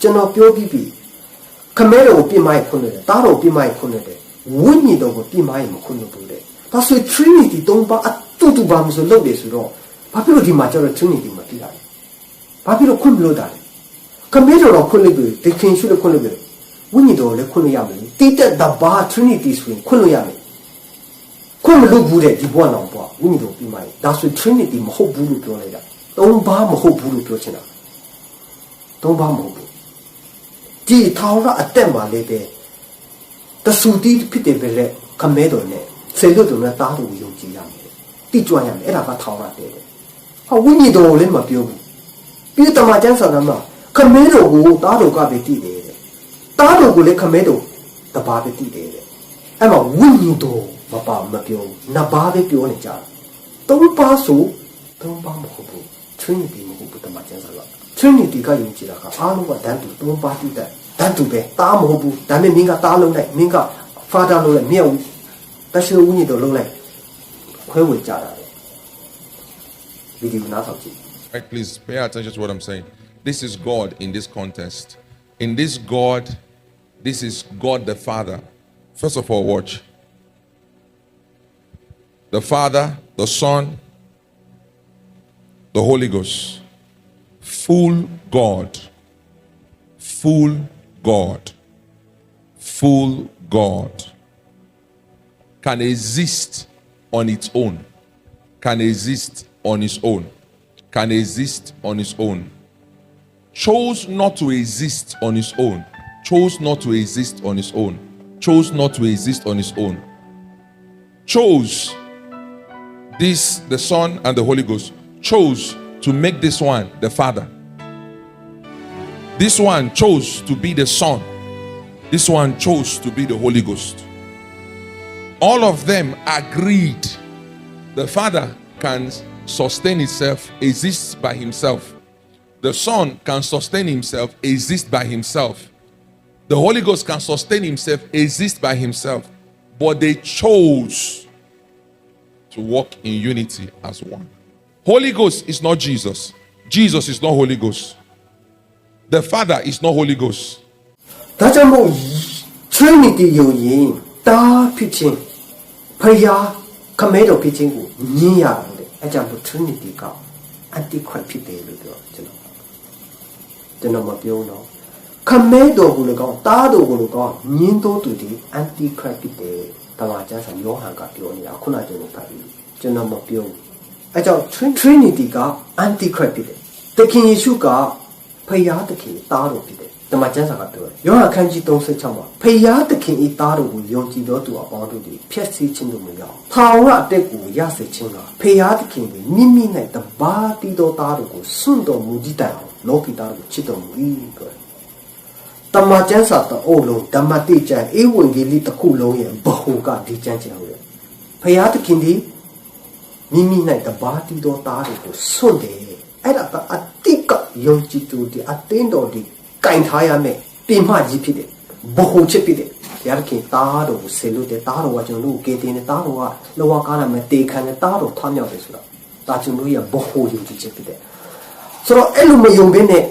ကျွန်တော်ပြောပြီးပြီခမဲတော်ကိုပြင်မိုက်ခွန်းတယ်တားတော်ပြင်မိုက်ခွန်းတယ်ဝိညာဉ်တော်ကိုပြင်မိုက်မခွန်းဘူးတဲ့ဒါဆို Trinity သုံးပါအတူတူဘာမှဆိုလုပ်တယ်ဆိုတော့ဘာဖြစ်လို့ဒီမှာကျတော့ Trinity မဖြစ်တာလဲဘာဖြစ်လို့ခွန်းမလို့တာလဲခမဲတော်တော့ခွန်းလိုက်ပြီတခင်ရှုလို့ခွန်းလိုက်ပြီဝိညာဉ်တော်လည်းခွန်းလို့ရမယ်တိတက်တဘာ Trinity ဆိုရင်ခွန်းလို့ရမယ်ခွန်းမလို့ဘူးတဲ့ဒီဘဝတော့ပေါ့ဝိညာဉ်တော်ပြင်မိုက်ဒါဆို Trinity မဟုတ်ဘူးလို့ပြောလိုက်တာသုံးပါမဟုတ်ဘူးလို့ပြောချင်တာသုံးပါမဟုတ်ဘူးဒီထောင်ရအတက်မှာလေးပဲတဆူတီးဖြစ်တယ်ပဲလေခမဲတော်နဲ့ဆေလွတ်တော်နဲ့တားတော်ကိုယုံကြည်ရမယ်တိကျွမ်းရမယ်အဲ့ဒါကထောင်ရတယ်ဟာဝိညာဉ်တော်ကိုလည်းမပြောဘူးပြီးတမန်ကျမ်းစာကမှာခမဲတော်ကိုတားတော်ကပဲတည်တယ်တားတော်ကိုလည်းခမဲတော်တပါးပဲတည်တယ်အဲ့မှာဝိညာဉ်တော်မပါမပြောဘူးနှစ်ပါးပဲပြောနေကြတာသုံးပါဆိုသုံးပါမဟုတ်ဘူး Trinity မဟုတ်ဘူးတမန်ကျမ်းစာကTrinity ကယုံကြည်တာကအားလုံးကတန်းတူသုံးပါးတည်တယ်တန်းတူပဲတားမဟုတ်ဘူးဒါနဲ့မင်းကတားလုံးလိုက်မင်းက Father လုံးလိုက်မြောက်တရှိဝိညာဉ်တော်လုံးလိုက်ခွဲဝေကြတာလေဗီဒီယိုနားထောင်ကြည့် Right, please pay attention to what I'm saying. This is God in this context. In this God, this is God the Father. First of all, watch. The Father, the Son, the Holy Ghost. Full God. Full God. Full God. Can exist on its own. Can exist on its own. Can exist on its own. Chose not to exist on its own. Chose not to exist on its own. Chose not to exist on its own. Chose this, the Son and the Holy Ghost, chose to make this one the Father. This one chose to be the Son. This one chose to be the Holy Ghost. All of them agreed the Father can sustain itself, exists by himself. The Son can sustain himself, exist by himself. The Holy Ghost can sustain himself, exist by himself. But they chose to walk in unity as one. Holy Ghost is not Jesus. Jesus is not Holy Ghost. The Father is not Holy Ghost. ဒါကြောင့်မို့ Trinity ယုံရင်တာဖြစ်ခြင်းဖယားခမဲတော်ဖြစ်ခြင်းကိုညင်းရတယ်အဲကြောင့်မို့ Trinity က Antichrist ဖြစ်တယ်လို့ပြောကျွန်တော်မပြောတော့ခမဲတော်ကိုလည်းကောင်းတားတော်ကိုလည်းကောင်းညင်းတော်သူဒီ Antichrist ဖြစ်တယ်တမန်ကျမ်းစာယောဟန်ကပြောနေတာခုနကျွန်တော်ဖတ်ပြီးကျွန်တော်မပြောဘူးအဲကြောင့် Trinity က Antichrist ဖြစ်တယ်သခင်ယေရှုကဖယားသခင်တားတော်ဖြစ်တယ်တမန်ကျမ်းစာကပြောတယ်ယောဟန်ခန်းကြီး36မှာဖယားသခင်ဤသားတော်ကိုယုံကြည်တော်သူအပေါင်းတို့သည်ဖျက်ဆီးခြင်းတို့မရောက်ထာဝရအသက်ကိုရစေခြင်းကဖယားသခင်သည်မိမိ၌တပါးတည်သောသားတော်ကိုစွန့်တော်မူကြည်တိုင်အောင်လောကီသားတော်ကိုချစ်တော်မူ၏ပြောတယ်တမန်ကျမ်းစာတအုပ်လုံးဓမ္မတိကျမ်းဧဝံဂေလိတစ်ခုလုံးရဲ့ဘဟုကဒီကျမ်းကျမ်းဟုတ်တယ်ဖယားသခင်သည်မိမိ၌တပါးတည်သောသားတော်ကိုစွန့်တယ်အဲ့ဒါကအတိကယုံကြည်သူဒီအတင်းတော်ဒီကင်ထားရမယ်ပြင်မှကြီးဖြစ်တယ်ဘဟုချစ်ဖြစ်တယ်ဘုရားခင်သားတော်ကိုဆေလို့တဲ့သားတော်ကကျွန်တော်တို့ကေတင်တဲ့သားတော်ကလောကကားရမယ်တေခံတဲ့သားတော်ထွားမြောက်တယ်ဆိုတာဒါကျွန်တော်ရဲ့ဘဟုယုံကြည်ချက်ဖြစ်တယ်ဆိုတော့အဲ့လိုမယုံဘဲနဲ့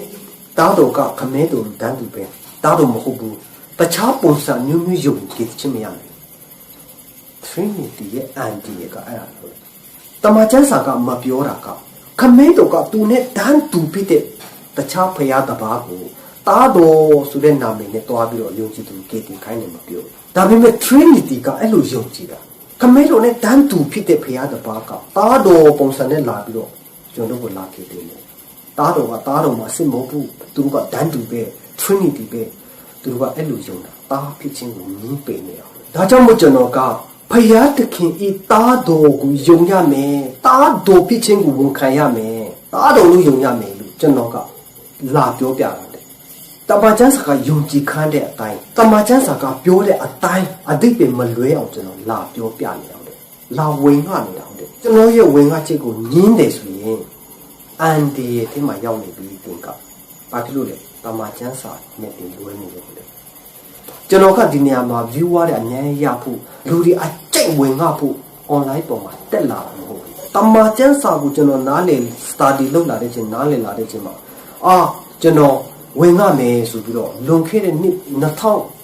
သားတော်ကခမဲတော်တန်းသူပဲသားတော်မဟုတ်ဘူးတခြားပုံစံမျိုးမျိုးယုံကြည်ခြင်းမရဘူး Trinity ရဲ့ anti ကအဲ့ဒါလို့တမန်ကျမ်းစာကမပြောတာကခမဲတော်ကသူနဲ့တန်းသူဖြစ်တဲ့တခြားဖရာတပါးကိုတားတော်ဆိုတဲ့နာမည်နဲ့တွားပြီးတော့ယုံကြည်သူကေတင်ခိုင်းတယ်မပြောဒါပေမဲ့ Trinity ကအဲ့လိုယုံကြည်တာခမဲတော်နဲ့တန်းသူဖြစ်တဲ့ဖရာတပါးကတားတော်ပုံစံနဲ့လာပြီးတော့ကျွန်တော်တို့ကိုလာခဲ့တယ်တားတော်ကတားတော်မှာစစ်မဟုတ်ဘူးသူတို့ကတန်းသူပဲ Trinity ပဲသူတို့ကအဲ့လိုယုံတာတားဖြစ်ခြင်းကိုမြင်ပေနေအောင်ဒါကြောင့်မို့ကျွန်တော်ကဖယားသခင်ဤတားတော်ကိုယုံရမယ်တားတော်ဖြစ်ခြင်းကိုဝန်ခံရမယ်တားတော်လို့ယုံရမယ်လို့ကျွန်တော်ကလာပြောပြတယ်တမန်ကျမ်းစာကယုံကြည်ခန်းတဲ့အတိုင်းတမန်ကျမ်းစာကပြောတဲ့အတိုင်းအတိတ်ပဲမလွဲအောင်ကျွန်တော်လာပြောပြနေအောင်တယ်လာဝင်ငှနေအောင်တယ်ကျွန်တော်ရဲ့ဝင်ငှချက်ကိုညင်းတယ်ဆိုရင်အန်ဒီရဲ့အထက်မှာရောက်နေပြီတင်ကဘာဖြစ်လို့လဲတမန်ကျမ်းစာနဲ့တင်လွဲနေတယ်ကျွန်တော်ကဒီနေရာမှာ viewer တဲ့အများကြီးရဖို့လူတွေအကြိတ်ဝင်ငှဖို့ online ပေါ်မှာတက်လာမှာမဟုတ်ဘူးတမန်ကျမ်းစာကိုကျွန်တော်နားလည် study လုပ်လာတဲ့ချိန်နားလည်လာတဲ့ချိန်မှာကျွန်တော်ဝင်ငှမယ်ဆိုပြီးတော့လွန်ခဲ့တဲ့နှစ်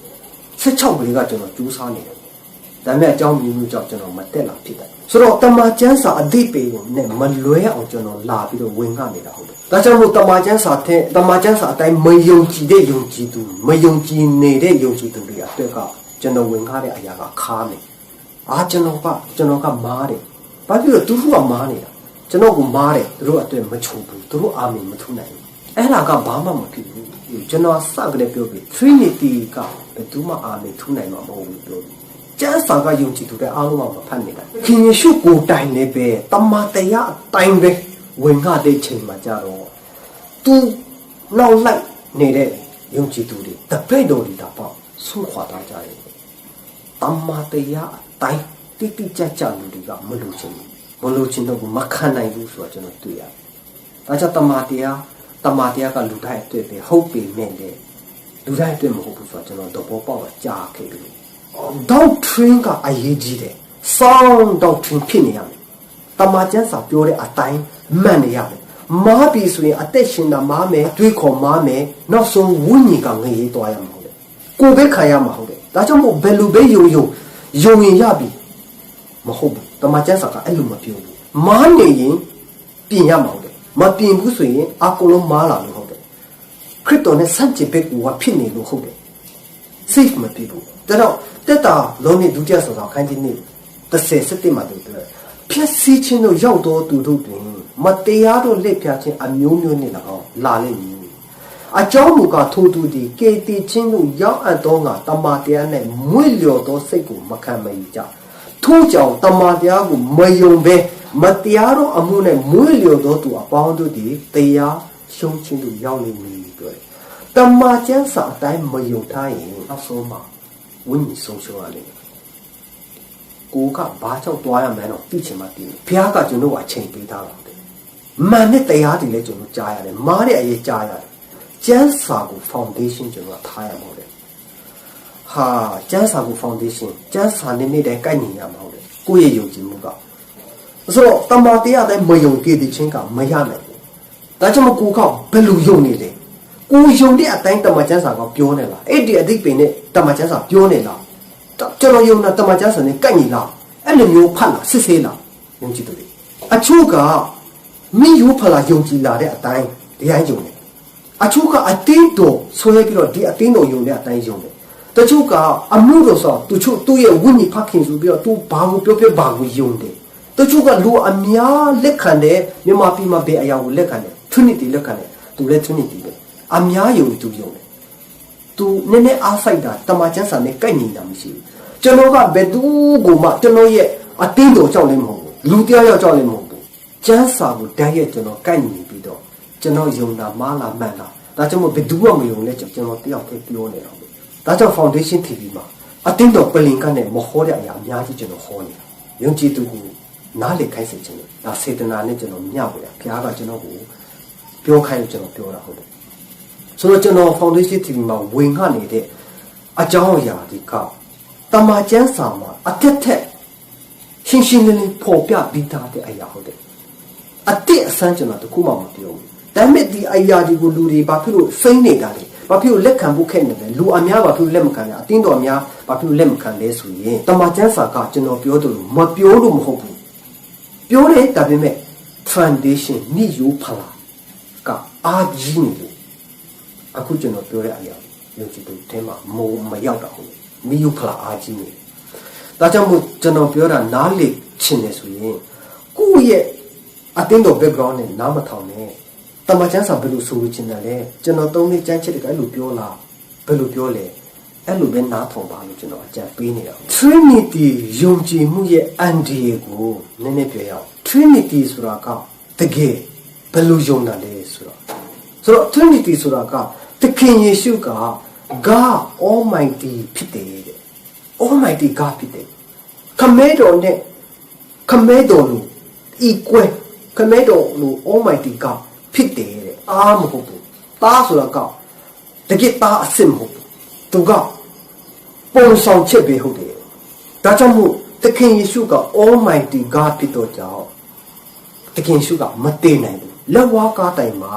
2016ကလေးကကျွန်တော်ကြိုးစားနေတယ်ဒါပေမဲ့အကြောင်းမျိုးကြောင့်ကျွန်တော်မတက်လာဖြစ်တယ်ဆိုတော့တမန်ကျမ်းစာအဓိပ္ပာယ်ကိုနဲ့မလွဲအောင်ကျွန်တော်လာပြီးတော့ဝင်ငှနေတာဟုတ်တယ်ဒါကြောင့်မို့တမန်ကျမ်းစာအတိုင်းမယုံကြည်တဲ့ယုံကြည်သူမယုံကြည်နေတဲ့ယုံကြည်သူတွေအတွက်ကကျွန်တော်ဝင်ငှတဲ့အရာကခါမယ်ကျွန်တော်ကမားတယ်ဘာဖြစ်လို့သူတို့ကမားနေတာကျွန်တော်ကမားတယ်သူတို့အတွက်မချိုးဘူးသူတို့အာမင်မထုနိုင်ဘူးအဲ့ဒါကဘာမှမဖြစ်ဘူးကျွန်တော်စကလည်းပြောပြီး Trinity ကဘယ်သူမှအာမင်ထုနိုင်မှာမဟုတ်ဘူးပြောပြီးကျမ်းစာကယုံကြည်သူတဲ့အားလုံးကဖတ်နေတာခင်ယေရှုကိုတိုင်နေပဲတမန်တရားအတိုင်းပဲဝင်ငှတဲ့ချိန်မှာကြတော့သူနောက်လိုက်နေတဲ့ယုံကြည်သူတွေတပည့်တော်တွေတော့ဆုံးခွာသွားကြတယ်တမန်တရားအတိုင်းတိတိကျကျလူတွေကမလို့ချင်တော့မခံနိုင်ဘူးဆိုတော့ကျွန်တော်တွေ့ရတယ်ဒါကြောင့်တမန်တရားကလူတိုင်းအတွက်ပဲဟုတ်ပေမဲ့လေလူတိုင်းအတွက်မဟုတ်ဘူးဆိုတော့ကျွန်တော်တော့ပေါ်ပေါက်ကြားခဲ့ပြီdoctrine ကအရေးကြီးတယ် sound doctrine ဖြစ်နေရမယ်တမန်ကျမ်းစာပြောတဲ့အတိုင်းမှန်နေရမယ်မားပြီဆိုရင်အသက်ရှင်တာမားမယ်တွေးခေါ်မားမယ်နောက်ဆုံးဝိညာဉ်ကငရေသွားရမှာဟုတ်တယ်ကိုယ်ပဲခံရမှာဟုတ်တယ်ဒါကြောင့်မို့ဘယ်လိုပဲယုံရင်ရပြီမဟုတ်ဘူးတမန်ကျမ်းစာကအဲ့လိုမပြောဘူးမားနေရင်ပြင်ရမှာဟုတ်တယ်မပြင်ဘူးဆိုရင်အကုန်လုံးမားလာလို့ဟုတ်တယ်ခရစ်တော်နဲ့ဆန့်ကျင်ဘက်ကိုဖြစ်နေလို့ဟုတ်တယ် safe မဖြစ်ဘူးဒါတော့တက်တာလုံးနဲ့ဒုတိယဆောင်ခန်းကြီးနေ30မှာတို့ပြောဖြည့်ဆည်းခြင်းတို့ရောက်တော်သူတို့တွင်မတရားတို့လက်ပြခြင်းအမျိုးမျိုးနဲ့၎င်းလာလိမ့်မည်အကြောင်းမူကားထိုသူသည်ကေတီချင်းတို့ရောက်အပ်သောငါတမန်တရားနဲ့မွေ့လျော်သောစိတ်ကိုမခံမယူကြထို့ကြောင့်တမန်တရားကိုမယုံဘဲမတရားတို့အမှုနဲ့မွေ့လျော်သောသူအပေါင်းတို့သည်တရားရှုံးခြင်းတို့ရောက်လိမ့်မည်ပြောတယ်တမန်ကျမ်းစာအတိုင်းမယုံထားရင်နောက်ဆုံးမှာဝိညာဉ်ဆုံးရှုံးရလိမ့်မယ်ကိုကဘာကြောင့်တွားရမလဲတော့သိချင်မှသိတယ်ဘုရားကကျွန်တော်ကအချိန်ပေးထားတာ မှန်တဲ့တရားတွေလည်းကျွန်တော်ကြားရတယ်မားတဲ့အရေးကြားရတယ်ကျမ်းစာကို foundation ကျွန်တော်ထားရမှာဟုတ်တယ်ဟာကျမ်းစာကို foundation ကျမ်းစာနဲ့နေ့တိုင်းကိုက်ညီရမှာဟုတ်တယ်ကိုယ့်ရဲ့ယုံကြည်မှုကဆိုတော့တမန်တရားတိုင်းမယုံကြည်တဲ့ချင်းကမရနိုင်ဘူးဒါကြောင့်မကိုကဘယ်လိုယုံနေလဲကိုယုံတဲ့အတိုင်းတမန်ကျမ်းစာကပြောနေလားအဲ့ဒီအဓိပ္ပာယ်နဲ့တမန်ကျမ်းစာပြောနေလားကျွန်တော်ယုံတာတမန်ကျမ်းစာနဲ့ကိုက်ညီလားအဲ့လိုမျိုးဖတ်လားစစ်ဆေးလားယုံကြည်သူတွေအချို့ကမိယူဖလာယုံကြည်လာတဲ့အတိုင်းတရားယုံတယ်အချို့ကအတင်းတော်ဆွဲပြီးတော့ဒီအတင်းတော်ယုံတဲ့အတိုင်းယုံတယ်တချို့ကအမှုတော်ဆိုသူ့ရဲ့ဝိညာဉ်ဖခင်ဆိုပြီးတော့သူဘာကိုပြောဘာကိုယုံတယ်တချို့ကလူအများလက်ခံတယ်မြန်မာပြည်မှာဘယ်အရာကိုလက်ခံတယ် Trinity လက်ခံတယ်သူလည်း Trinity ပဲအများယုံသူယုံတယ်သူနည်းနည်းအားစိုက်တာတမန်ကျမ်းစာနဲ့ကိုက်ညီတာမရှိဘူးကျွန်တော်ကဘယ်သူကိုမှကျွန်တော်ရဲ့အတင်းတော်ကြောက်လည်းမဟုတ်ဘူးလူတရားရောက်ကြောက်လည်းမဟုတ်ဘူးကျမ်းစာကိုတန်းရဲ့ကျွန်တော်ကိုက်ညီပြီးတော့ကျွန်တော်ယုံတာမားလားမှန်လားဒါကြောင့်မို့ဘယ်သူမှမယုံလဲကျွန်တော်တယောက်တည်းပြောနေတာပဲဒါကြောင့် Foundation TV မှာအတင်းတော်ပလင်ကနဲ့မဟောတဲ့အရာအများကြီးကျွန်တော်ဟောနေတာယုံကြည်သူကိုနားလေခိုင်းစေခြင်းနဲ့ဒါစေတနာနဲ့ကျွန်တော်မျှဝေတာဘုရားကကျွန်တော်ကိုပြောခိုင်းလို့ကျွန်တော်ပြောတာဟုတ်တယ်ဆိုတော့ကျွန်တော် Foundation TV မှာဝင်ခနေတဲ့အကြောင်းအရာဒီကတမန်ကျမ်းစာမှာအထက်ထက်ရှင်းရှင်းလင်းလင်းပေါ်ပြပြီးသားတဲ့အရာဟုတ်တယ်အတိအဆန်းကျွန်တော်တခုမှမပြောဘူးဒါပေမဲ့ဒီအရာဒီကိုလူတွေဘာဖြစ်လို့စိမ့်နေတာလဲဘာဖြစ်လို့လက်ခံဖို့ခက်နေလဲလူအများဘာဖြစ်လို့လက်မခံလဲအတင်းတော်အများဘာဖြစ်လို့လက်မခံလဲဆိုရင်တမန်ကျမ်းစာကကျွန်တော်ပြောတယ်လို့မပြောလို့မဟုတ်ဘူးပြောတယ်ဒါပေမဲ့ foundation နိယိုဖလာကအာကြီးနေလို့အခုကျွန်တော်ပြောတဲ့အရာယုံကြည်သူအဲမှာမရောက်တာဟုတ်နိယိုဖလာအာကြီးနေဒါကြောင့်မို့ကျွန်တော်ပြောတာနားလေချင်တယ်ဆိုရင်ကိုယ့်ရဲ့အတင်းတော် background နဲ့နားမထောင်နဲ့တမန်ကျမ်းစာဘယ်လိုဆိုလို့ချင်တယ်လဲကျွန်တော်သုံးလေးကျမ်းချက်တွေကအဲ့လိုပြောလားဘယ်လိုပြောလဲအဲ့လိုပဲနားထောင်ပါလို့ကျွန်တော်အကြံပေးနေတာ Trinity ယုံကြည်မှုရဲ့အန်ဒီကိုနည်းနည်းပြောရအောင် Trinity ဆိုတာကတကယ်ဘယ်လိုယုံတာလဲဆိုတော့ Trinity ဆိုတာကသခင်ယေရှုက God Almighty ဖြစ်တယ်တဲ့ Almighty God ဖြစ်တယ်ခမဲတော်နဲ့ခမဲတော်လို့ equal ခမဲတော်လို့ Almighty God ဖြစ်တယ်တဲ့အားမဟုတ်ဘူးတားဆိုတာကတကယ်တားအစစ်မဟုတ်ဘူးသူကပုံဆောင်ချက်ပဲဟုတ်တယ်ဒါကြောင့်မို့သခင်ယေရှုက Almighty God ဖြစ်တော့ကြောင့်သခင်ယေရှုကမတည်နိုင်ဘူးလက်ဝါးကားတိုင်မှာ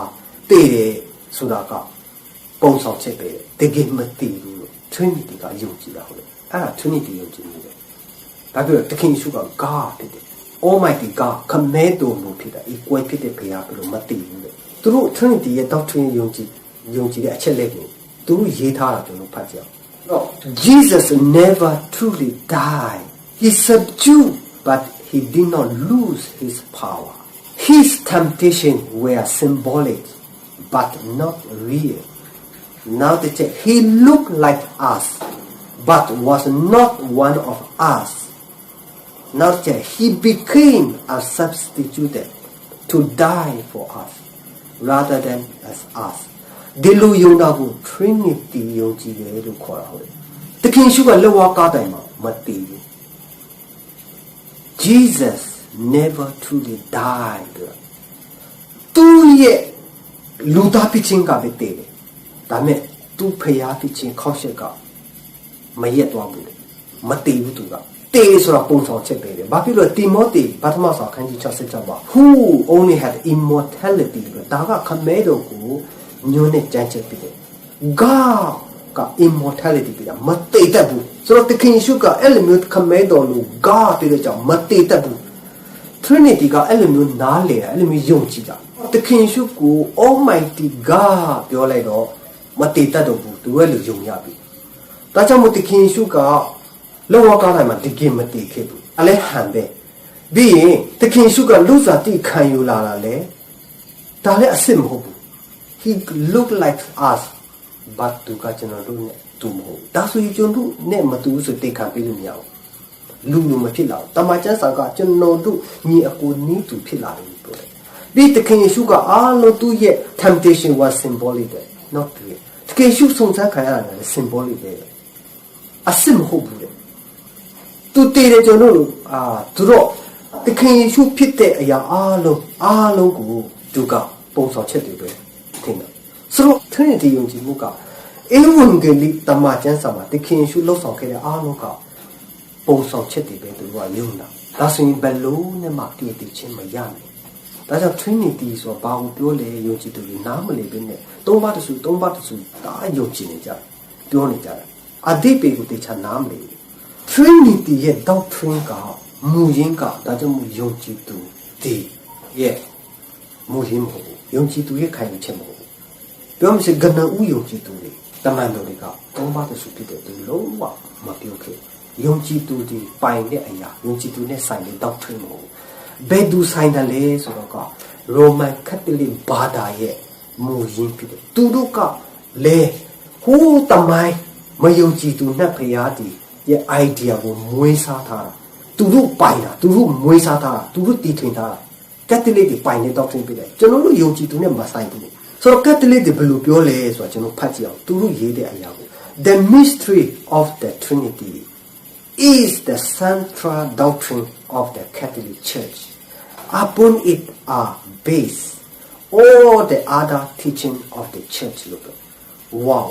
တည်တယ်ဆိုတာကပုံဆောင်ချက်ပဲတကယ်မတည်ဘူးလို့ Trinity ကယုံကြည်တာဟုတ်တယ်အဲ့ဒါ Trinity ယုံကြည်မှုပဲဒါပြောသခင်ယေရှုက God ဖြစ်တယ် Almighty God ခမဲတော်လို့ဖြစ်တာ equal ဖြစ်တဲ့ဘုရားဘယ်လိုမတည်ဘူးလေသူတို့ Trinity ရဲ့ doctrine ယုံကြည်တဲ့အချက်လက်ကိုသူတို့ရေးထားတာကျွန်တော်ဖတ်ကြအောင် No, Jesus never truly died. He subdued, but he did not lose his power. His temptations were symbolic, but not real. Now that he looked like us, but was not one of us. Now that he became a substitute to die for us, rather than as us. ဒီလိုယုံတာကို Trinity ယုံကြည်တယ်လို့ခေါ်တာဟုတ်တယ်။သခင်ယေရှုကလက်ဝါးကားတိုင်မှာမတည်ဘူး။ Jesus never truly died သူရဲ့လူသားဖြစ်ခြင်းကပဲတည်တယ်။ဒါမဲ့သူဖျားဖြစ်ခြင်းခေါက်ရှက်ကမရက်သွားဘူးလေ။မတည်ဘူးသူက။တည်ဆိုတာပုံဆောင်ချက်ပဲလေ။ဘာဖြစ်လို့တိမောသေပထမဆောင်ခန်းကြီး66ပါ Who only had immortality ဒါကခမဲတော်ကိုညွန်းနဲ့ကြမ်းချက်ပြီးတယ် God က immortality ပြီးတာမတည်တတ်ဘူးဆိုတော့သခင်ယေရှုကအဲ့လိုမျိုးခမဲတော်လို့ God တဲ့ကြောင့်မတည်တတ်ဘူး Trinity ကအဲ့လိုမျိုးနားလေအဲ့လိုမျိုးယုံကြည်တာသခင်ယေရှုကို Almighty God ပြောလိုက်တော့မတည်တတ်တော့ဘူးသူရဲ့လူယုံရပြီဒါကြောင့်မို့သခင်ယေရှုကလောကတိုင်းမှာတကယ်မတည်ခဲ့ဘူးအလဲဟန်ပဲပြီးရင်သခင်ယေရှုကလူစားတိခံယူလာတာလေဒါလည်းအစ်စ်မဟုတ်ဘူးHe looked like us, but သူကကျွန်တော်တို့နဲ့တူမဟုတ်ဒါဆိုရင်ကျွန်တော်တို့နဲ့မတူဆိုတိတ်ခံပေးလို့မရဘူးလူမဖြစ်လာဘူးတမန်ကျမ်းစာကကျွန်တော်တို့ညီအကိုနီးတူဖြစ်လာတယ်ပြောတယ်ဒီသခင်ယေရှုကအားလုံးသူ့ရဲ့ temptation was symbolic not real သခင်ယေရှုဆုံးစမ်းခံရတာလည်း symbolic ပဲအစစ်မဟုတ်ဘူးလေသူတည်တယ်ကျွန်တော်တို့သူတို့ တခင်ယေရှုဖြစ်တဲ့အရာအားလုံးကိုသူကပုံဆောင်ချက်တွေပဲထင်တယ်ဆိုတော့ Trinity ယုံကြည်မှုကဧဝံဂေလိတမန်ကျမ်းစာမှာတခင်ယေရှုလှုပ်ဆောင်ခဲ့တဲ့အားလုံးကပုံဆောင်ချက်တွေပဲသူကယုံတာဒါဆိုရင်ဘယ်လိုနဲ့မှတည်တည်ချင်းမရနိုင်ဒါကြောင့် Trinity ဆိုဘာကိုပြောလဲယုံကြည်သူတွေနားမလည်ဘဲနဲ့သုံးပါးတစုဒါယုံကြည်နေကြပြောနေကြတယ်အဓိပ္ပာယ်ကိုတခြားနားမလည် Trinity ရဲ့ doctrine ကမူရင်းကဒါကြောင့်ယုံကြည်သူဒီရဲ့မူရင်းမဟုတ်ဘူးယုံကြည်သူရဲ့ခိုင်ချက်မဟုတ်ဘူးပြောမှဆိုကနဦးယုံကြည်သူတွေတမန်တော်တွေကသုံးပါးတစုဖြစ်တဲ့သူလုံးဝမပြောခဲ့ယုံကြည်သူဒီပိုင်တဲ့အရာယုံကြည်သူနဲ့ဆိုင်တဲ့ doctrine မဟုတ်ဘယ်သူဆိုင်တယ်လဲဆိုတော့က Roman Catholic ဘာသာရဲ့မူရင်းဖြစ်တယ်သူတို့ကလေဟိုးတမိုင်းမယုံကြည်သူနဲ့ဖျားတည်ရဲ့ idea ကိုမွေးစားထားတာသူတို့ပိုင်တာသူတို့မွေးစားထားတာသူတို့တည်ထွင်ထားတာ Catholic တွေပိုင်တဲ့ doctrine ဖြစ်တယ်ကျွန်တော်တို့ယုံကြည်သူနဲ့မဆိုင်ဘူးဆိုတော့ Catholic တွေဘယ်လိုပြောလဲဆိုတော့ကျွန်တော်ဖတ်ကြည့်အောင်သူတို့ရေးတဲ့အရာကို The mystery of the Trinity is the central doctrine of the Catholic Church. Upon it are based all the other teaching of the Church. Wow.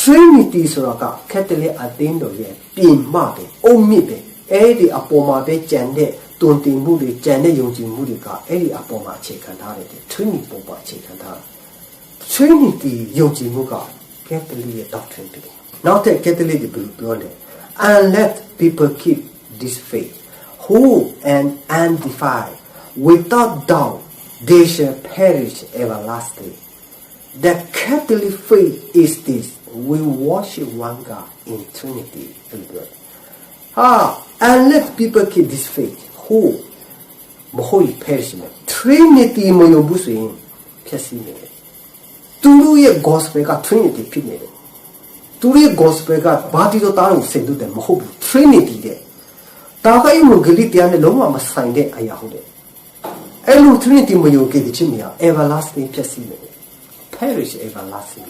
Trinity ဆိုတာက Catholic အသင်းတော်ရဲ့ပြင်မပဲအုံမြစ်ပဲအဲ့ဒီအပေါ်မှာပဲကြံတဲ့တွင်တင်မှုတွေကြံတဲ့ယုံကြည်မှုတွေကအဲ့ဒီအပေါ်မှာအခြေခံထားတယ် Trinity ပေါ်မှာအခြေခံထား Trinity ယုံကြည်မှုက Catholic ရဲ့ doctrine ဖြစ်တယ်နောက်ထပ် Catholic တွေပြောတယ် and let people keep this faith whole and undefiled without doubt they shall perish everlasting. The Catholic faith is this: we worship one God in Trinity. And let people keep this faith whole. Mohoi perishment. Trinity mo yung busuin piasi ne. Tulu ye gospel ka Trinity pit ne. Tulu ye gospel ka bati to taro sendu de moho Trinity de. Taka yung gali tiyan ne loma masay de ayaho de. Elu Trinity mo yung kedi chimya everlasting piasi ne. Perish everlasting.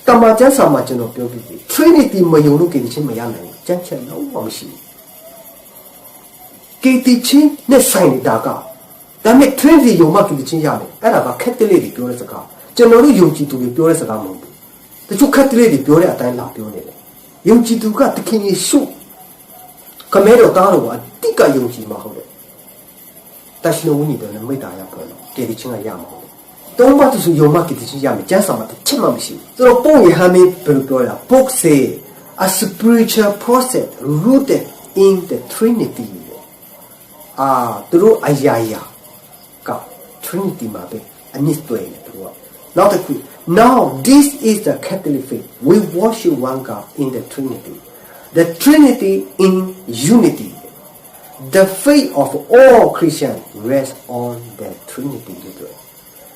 Tama jan sama jano pyo bi. Trinity mo yung lu kedi chimya ne. Jan chen no wa shi. Kedi chin ne sai ni da ka. Da me Trinity yung ma kedi chin ya ne. Era ka Catholic de pyo le saka. Jano lu yung ji tu de pyo le saka mo. Da chu Catholic de pyo le atai la pyo ne le. Yung ji tu ka takin Yesu. Kamero ta ro a ti ka yung ji ma ho de. 但是呢，我你的人没打压过了，给的钱啊压嘛。东巴就是有嘛给的钱压没，加上嘛的钱嘛没行。这个帮也还没不表了。Book say a spiritual process rooted in the Trinity. 啊，都是哎呀，搞 Trinity 嘛呗，啊你对了，对吧？Now this is the Catholic faith. We worship one God in the Trinity. The Trinity in unity.The faith of all Christians rests on the Trinity.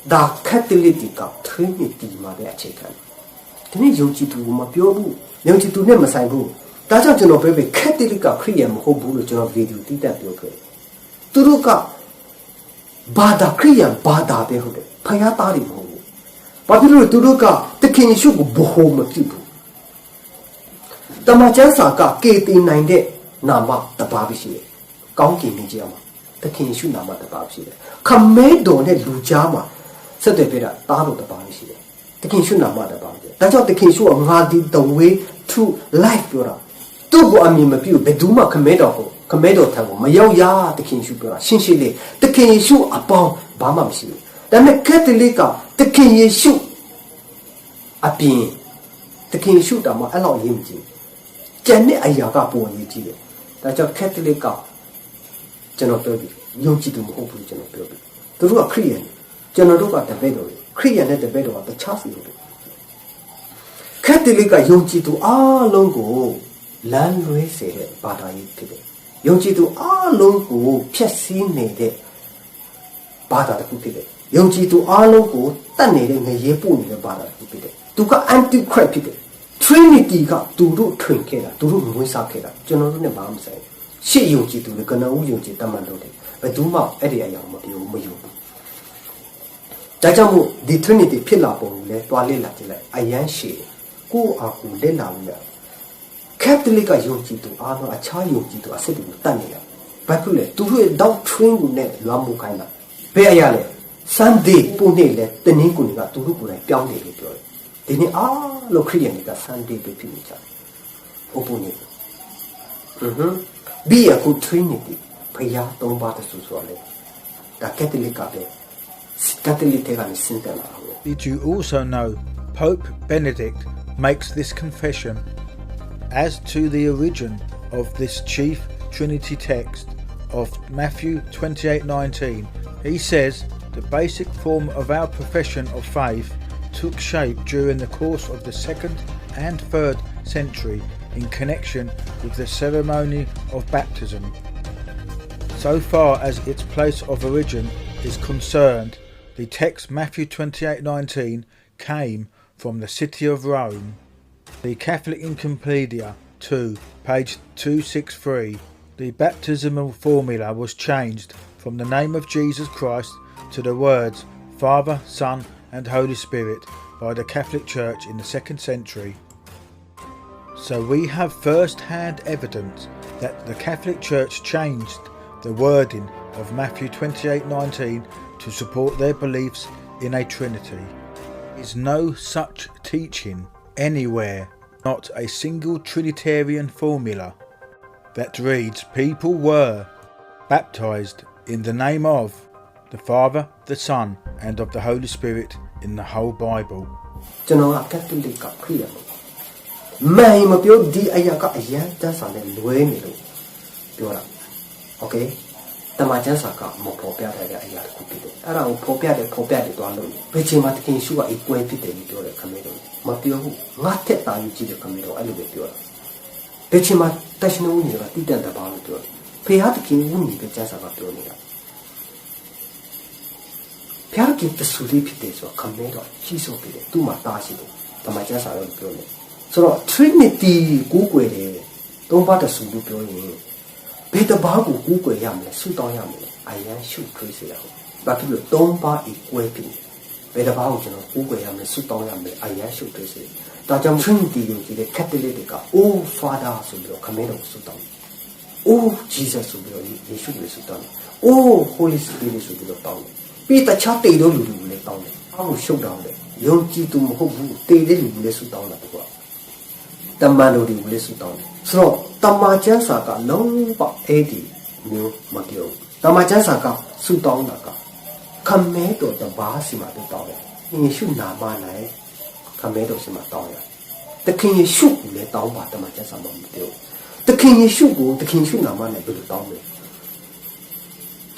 The Catholic Trinity မှာပဲအခြေခံတယ်။ဒီနေ့ယုံကြည်သူကမပြောဘူး။ယုံကြည်သူနဲ့မဆိုင်ဘူး။ဒါကြောင့်ကျွန်တော်ပြောပြီး Catholic ကခရစ်ယာန်မဟုတ်ဘူးလို့ကျွန်တော်ဗီဒီယိုတိတက်ပြောခဲ့တယ်။သူတို့ကဘာသာခရစ်ယာန်ဘာသာပဲဟုတ်တယ်။ဖယားသားတွေမဟုတ်ဘူး။ဘာဖြစ်လို့သူတို့ကတခင်ယေရှုကိုဘဟုမဖြစ်ဘူး။တမန်ကျမ်းစာကကေတီနိုင်တဲ့နာမတပါးပဲရှိတယ်။ကောင်းကင်မြင့်ကြီးမှာတခင်ယေရှုနာမတပါးရှိတယ်ခမဲတော်နဲ့လူကြားမှာဆက်သွယ်ပြတာတားတော်တပါးရှိတယ်တခင်ယေရှုနာမတပါးရှိတယ်ဒါကြောင့်တခင်ယေရှုကငါဒီ the way to life ပြောတာသူ့ကိုအမြင်မပြုဘယ်သူမှခမဲတော်ကိုခမဲတော်ထံကိုမရောက်ရတခင်ယေရှုပြောတာရှင်းရှင်းလေးတခင်ယေရှုအပေါင်းဘာမှမရှိဘူးဒါပေမဲ့ကက်သလစ်ကတခင်ယေရှုအပြင်တခင်ယေရှုတောင်မှအဲ့လောက်အရေးမကြီးကျန်တဲ့အရာကပုံအရေးကြီးတယ်ဒါကြောင့်ကက်သလစ်ကကျွန်တော်ပြောပြီးယုံကြည်သူမဟုတ်ဘူးကျွန်တော်ပြောပြီးသူတို့ကခရစ်ယာန်ကျွန်တော်တို့ကတပည့်တော်တွေခရစ်ယာန်နဲ့တပည့်တော်ကတခြားစီလို့ကက်သလစ်ကယုံကြည်သူအားလုံးကိုလမ်းလွဲစေတဲ့ဘာသာရေးဖြစ်တယ်ယုံကြည်သူအားလုံးကိုဖျက်ဆီးနေတဲ့ဘာသာတစ်ခုဖြစ်တယ်ယုံကြည်သူအားလုံးကိုတတ်နေတဲ့ငရေပို့နေတဲ့ဘာသာတစ်ခုဖြစ်တယ်သူက anti Christ ဖြစ်တယ် Trinity ကသူတို့ထွင်ခဲ့တာသူတို့မွေးစားခဲ့တာကျွန်တော်တို့နဲ့ဘာမှမဆိုင်ရှေ့ယုံကြည်သူတွေကနဦးယုံကြည်တတ်မှန်တော့တယ်ဘယ်သူမှအဲ့ဒီအရာမပြောမယုံဘူးဒါကြောင့်မို့ဒီ Trinity ဖြစ်လာပုံကိုလည်းတွားလေ့လာကြည့်လိုက်အယမ်းရှည်ကိုယ့်အားကိုလေ့လာလို့ရ Catholic ကယုံကြည်သူအားလုံးအခြားယုံကြည်သူအစစ်တွေကိုတတ်နေရဘ ဘာဖြစ်လဲသူတို့doctrine ကိုနဲ့လွှမ်းမိုးခိုင်းတာဘယ်အရာလဲ Sunday ပုံနေ့လဲတနင်္ဂနွေကသူတို့ကိုယ်တိုင်ပြောင်းတယ်လို့ပြောတယ်ဒီနေ့အားလို့ခရိယန်တွေက Sunday ပဲဖြစ်နေကြတယ်ဟုတ်ပုံနေဘီယာကို Trinity ဖယားသုံးပါးတဆူဆိုလဲဒါကက်သလစ်ကပဲကက်သလစ်တွေကလည်းစင်တယ်လား Did you also know Pope Benedict makes this confession as to the origin of this chief Trinity text of Matthew 28:19? He says the basic form of our profession of faith took shape during the course of the 2nd and 3rd century in connection with the ceremony of baptism. So far as its place of origin is concerned, the text Matthew 28:19 came from the city of Rome. The Catholic Encyclopedia 2, page 263. The baptismal formula was changed from the name of Jesus Christ to the words Father, Son and Holy Spirit by the Catholic Church in the 2nd century. So we have first-hand evidence that the Catholic Church changed the wording of Matthew 28:19 to support their beliefs in a Trinity. There is no such teaching anywhere, not a single Trinitarian formula that reads people were baptized in the name of the Father, the Son and of the Holy Spirit in the whole Bible. ကျွန်တော်ကကက်သလစ်ကခရိယန်မိုင်မပြောဒီအရာကအရန်တန်းစာနဲ့လွဲနေလို့ပြောတာ Okay တမန်ကျမ်းစာကမပေါ်ပြတဲ့အရာတစ်ခုဖြစ်တယ်အဲ့ဒါကိုပေါ်ပြတယ်သွားလို့ဘယ်ချိန်မှတခင်ရှုကအကွဲဖြစ်တယ်လို့ပြောတယ်ခမေတော်မပြောဘူးငါတက်တာယူကြည့်တယ်ခမေတော်အဲ့လိုပဲပြောတာဘယ်ချိန်မှတက်ရှင်ဦးနေကတိတတ်တယ်ပါလို့ပြောတယ်ဖေဟာတခင်ဦးနေပဲကျမ်းစာကပြောနေတာဖျားကတဆူလေးဖြစ်တယ်ဆိုတော့ခမေတော်ကြီးစိုးပြီးတယ်သူ့မှာတားရှိတယ်တမန်ကျမ်းစာတော့ပြောနေဆိုတော့ Trinity ကိုကိုွယ်တယ်သုံးပါးတဆူလို့ပြောရင်ဘယ်တဘာကိုကိုကိုွယ်ရမလဲဆူတောင်းရမလဲအရန်ရှုထွေးစေရအောင်ဘာဖြစ်လို့သုံးပါးအကွဲဖြစ်ဘယ်တဘာကိုကျွန်တော်ကိုကိုွယ်ရမလဲဆူတောင်းရမလဲအရန်ရှုထွေးစေဒါကြောင့် Trinity ကိုဒီကက်သလစ်တွေက Oh Father ဆိုပြီးတော့ခမေတော်ဆူတောင်း Oh Jesus ဆိုပြီးတော့ယေရှုကိုဆူတောင်း Oh Holy Spirit ဆိုပြီးတော့တောင်းတယ်ပြီးတခြားတေတို့လူတွေလည်းတောင်းတယ်အားကိုရှုပ်တောင်းတယ်ယုံကြည်သူမဟုတ်ဘူးတေတဲ့လူတွေလည်းဆူတောင်းတာကွာတမန်တော်တွေလည်းဆူတောင်းတယ်ဆိုတော့တမန်ကျမ်းစာကလုံးဝအဲ့ဒီမျိုးမပြောတမန်ကျမ်းစာကဆူတောင်းတာကခမဲတော်တပါးစီမှာတောင်းတယ်ယေရှုနာမ၌ခမဲတော်စီမှာတောင်းရတခင်ယေရှုကိုလည်းတောင်းပါတမန်ကျမ်းစာမှာမပြောတခင်ယေရှုကိုတခင်ယေရှုနာမ၌ဘယ်လိုတောင်းလဲ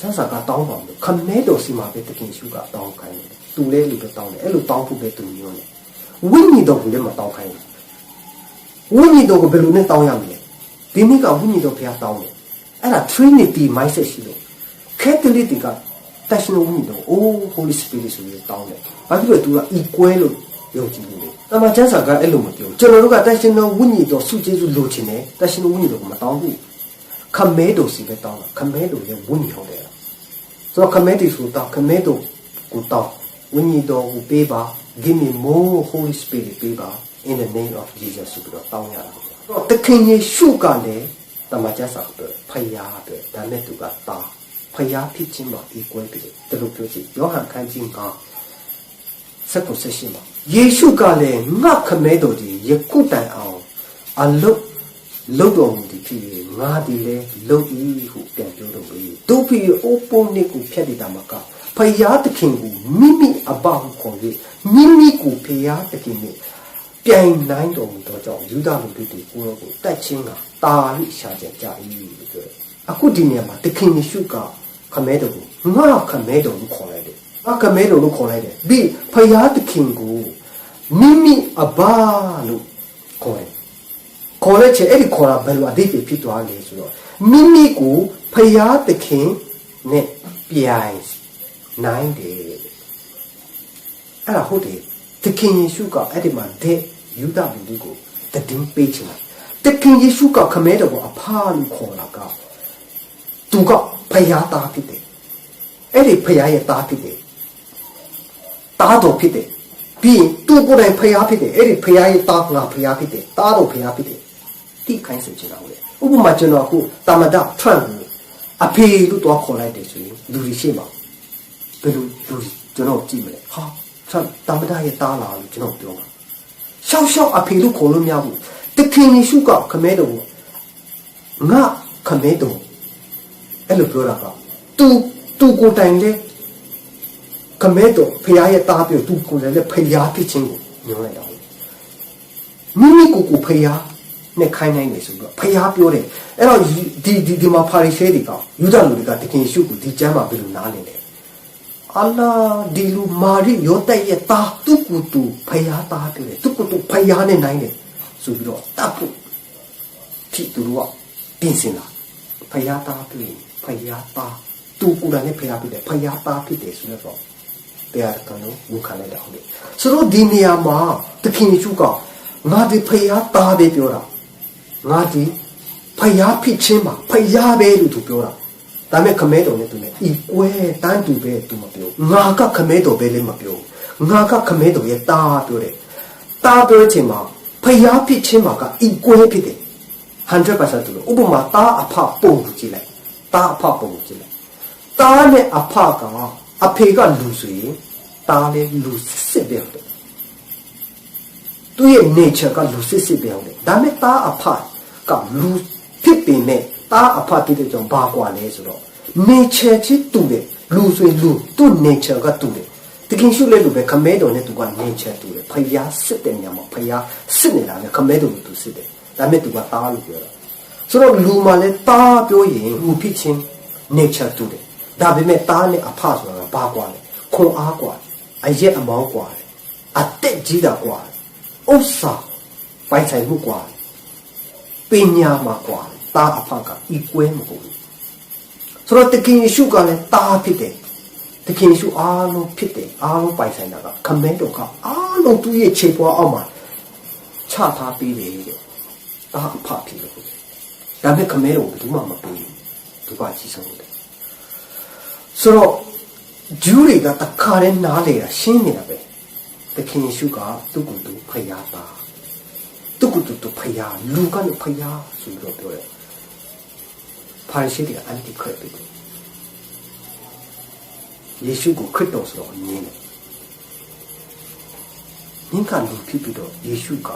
ကျမ်းစာကတောင်းပါမယ်ခမဲတော်စီမှာပဲတခင်ယေရှုကတောင်းခိုင်းတယ်သူလည်းလူပဲတောင်းတယ်အဲ့လိုတောင်းဖို့ပဲသူညွှန်းတယ်ဝိညာဉ်တော်ကိုလည်းမတောင်းခိုင်းဘူးဝိညာဉ်တော်ကိုဘယ်လိုနဲ့တောင်းရမလဲဒီနေ့ကဝိညာဉ်တော်ဘုရားတောင်းတယ်အဲ့ဒါ Trinity mindset ရှိလို့ Catholic တွေက National ဝိညာဉ်တော် Oh Holy Spirit ဆိုပြီးတောင်းတယ်ဘာဖြစ်လို့သူက equal လို့ယုံကြည်နေတယ်တမန်ကျမ်းစာကအဲ့လိုမပြောကျွန်တော်တို့က National ဝိညာဉ်တော်စုကျေးဇူးလိုချင်တယ် National ဝိညာဉ်တော်ကိုမတောင်းဘူးခမဲတော်စီပဲတောင်းတာခမဲတော်ရဲ့ဝိညာဉ်ဟုတ်တယ်ဆိုတော့ခမဲတီဆိုတာခမဲတော်ကိုတောင်းဝိညာဉ်တော်ကိုပေးပါ Give me more Holy Spirit ပေးပါ in the name of Jesus ဆိုပြီးတော့တောင်းရတာတော့တခင်ယေရှုကလည်းတမန်ကျမ်းစာပဲဖယားပဲဒါနဲ့သူကတာဖယားဖြစ်ခြင်းမှာ equal ဖြစ်တယ်တလို့ပြောချင်ယောဟန်ခန်းကြီးက7:16မှာယေရှုကလည်းငါခမဲတော်ကြီးယခုတိုင်အောင်အလုတ်တော်မူသည်ဖြစ်၍ငါသည်လည်းလုတ်၏ဟုပြန်ပြောတော်မူ၏တို့ဖြစ်အိုးပုံနေကိုဖြတ်တည်တာမှာကဖယားသခင်ကိုမိမိအပဟုခေါ်၍မိမိကိုဖယားသခင်နဲ့ပြိုင်နိုင်တော်မူသောကြောင့်ယူဒလူတို့ကိုရောကိုတတ်ချင်းကတာလိရှာကြကြ၏လို့ပြောတယ်အခုဒီနေရာမှာသခင်ယေရှုကခမဲတော်ကိုငါခမဲတော်ကိုခေါ်လိုက်တယ်ငါခမဲတော်ကိုခေါ်လိုက်တယ်ပြီးဖယားသခင်ကိုမိမိအဘလို့ခေါ်တယ်ခေါ်လိုက်ချင်အဲ့ဒီခေါ်တာဘယ်လိုအဓိပ္ပာယ်ဖြစ်သွားလဲဆိုတော့မိမိကိုဖယားသခင်နဲ့ပြိုင်နိုင်တယ်အဲ့ဒါဟုတ်တယ်သခင်ယေရှုကအဲ့ဒီမှာတဲ့ယူဒလူတွေကိုတည်င်းပေးချင်တယ်သခင်ယေရှုကခမဲတော်ကိုအဖလို့ခေါ်တာကသူကဖယားသားဖြစ်တယ်အဲ့ဒီဖယားရဲ့သားဖြစ်တယ်သားတော်ဖြစ်တယ်ပြီးရင်သူကိုယ်တိုင်ဖယားဖြစ်တယ်အဲ့ဒီဖယားရဲ့သားငါဖယားဖြစ်တယ်သားတော်ဖယားဖြစ်တယ်တိခိုင်းစေချင်တာဟုတ်လေဥပမာကျွန်တော်အခုတာမဒထရန့်ကို အဖေလို့တော့ခေါ်လိုက်တယ်ဆိုရင်လူကြီးရှိမှာဘယ်လိုလူကျွန်တော်ကြည့်မလဲဟာတမဒရဲ့တားလာလို့ကျွန်တော်ပြောမှာရှောက်ရှောက်အဖေလို့ခေါ်လို့မရဘူးတခင်ယေရှုကခမဲတော်ငါခမဲတော်အဲ့လိုပြောတာကသူကိုတိုင်လေခမဲတော်ဖခင်ရဲ့တားပြောသူကိုလည်းဖခင်ဖြစ်ခြင်းကိုညွှန်လိုက်တာမိမိကိုဖခင်နဲ့ခိုင်းနိုင်နေဆိုတော့ဖခင်ပြောတယ်အဲ့တော့ဒီမှာပါရီရှဲတွေကယူဒလူတွေကတခင်ယေရှုကိုဒီကျမ်းမှာဘယ်လိုနားလည်လဲအလ္လာဒီလူမာရီယောတဲ့ရဲ့တာသူကူတူဖယားတာပြောတယ်သူကူတူဖယားနဲ့နိုင်တယ်ဆိုပြီးတော့တပ်ဖို့ဖြစ်သူကပြင်စင်လာဖယားတာပြောရင်ဖယားတာသူကူတာနဲ့ဖယားပြတယ်ဖယားတာဖြစ်တယ်ဆိုတော့တရားကလုံးဝန်ခံလိုက်တာဟုတ်တယ်ဆိုတော့ဒီနေရာမှာတခင်ယေရှုကငါဒီဖယားတာပဲပြောတာငါဒီဖယားဖြစ်ချင်းမှာဖယားပဲလို့သူပြောတာဒါမဲ့ခမဲတော်နဲ့သူနဲ့ဤကွဲတန်းတူပဲသူမပြောငါကခမဲတော်ပဲလည်းမပြောငါကခမဲတော်ရဲ့တားပြောတယ်တားပြောခြင်းမှာဖျားဖြစ်ခြင်းမှာကဤကွဲဖြစ်တယ် 100% သူလို့ဥပမာတားအဖပုံကြည့်လိုက်တားအဖပုံကြည့်လိုက်တားနဲ့အဖကအဖေကလူဆိုရင်တားလည်းလူစစ်ပဲဟုတ်တယ်သူရဲ့ nature ကလူစစ်ပဲဟုတ်တယ်ဒါမဲ့တားအဖကလူဖြစ်ပေမဲ့တာအဖဖြစ်တဲ့ကြောင့်ဘာกว่าလဲဆိုတော့ nature ချင်းတူတယ်လူဆိုရင်လူသူ့ nature ကတူတယ်တကယ်ရှိလဲလို့ပဲခမဲတော်နဲ့သူက nature တူတယ်ဖျားစစ်တဲ့ညမှာဖျားစစ်နေတာလေခမဲတော်ကိုသူစစ်တယ်ဒါမဲ့သူကတာလို့ပြောတာဆိုတော့လူမှလည်းတာပြောရင်လူဖြစ်ချင်း nature တူတယ်ဒါပေမဲ့တာနဲ့အဖဆိုတာဘာกว่าလဲခွန်အားกว่าအရက်အမောင်းกว่าအတက်ကြီးတာกว่าဥစ္စာပိုင်ဆိုင်မှုกว่าပညာမှာกว่าတာအဖကဤကွဲမဟုတ်ဘူးဆိုတော့တခင်ယေရှုကလည်းတာဖြစ်တယ်တခင်ယေရှုအားလုံးဖြစ်တယ်အားလုံးပိုင်ဆိုင်တာကခမဲတော်ကအားလုံးသူ့ရဲ့ခြေပွားအောက်မှာချထားပေးတယ်တဲ့တာအဖဖြစ်လို့ဒါပေမဲ့ခမဲတော်ဘယ်သူမှမပေးဘူးသူကကြီးဆုံးတယ်ဆိုတော့ဂျူးတွေကတခါတည်းနားလေတာရှင်းနေတာပဲတခင်ယေရှုကသူ့ကိုယ်သူဖျားတာသူ့ကိုယ်သူဖျားလူကလည်းဖျားဆိုပြီးတော့ပြောတယ်ပါရီရှိတဲ့အန်တီခရစ်ပဲယေရှုကိုခရစ်တော်ဆိုတော့နင်းတယ်နင်းကလူဖြစ်ပြီးတော့ယေရှုက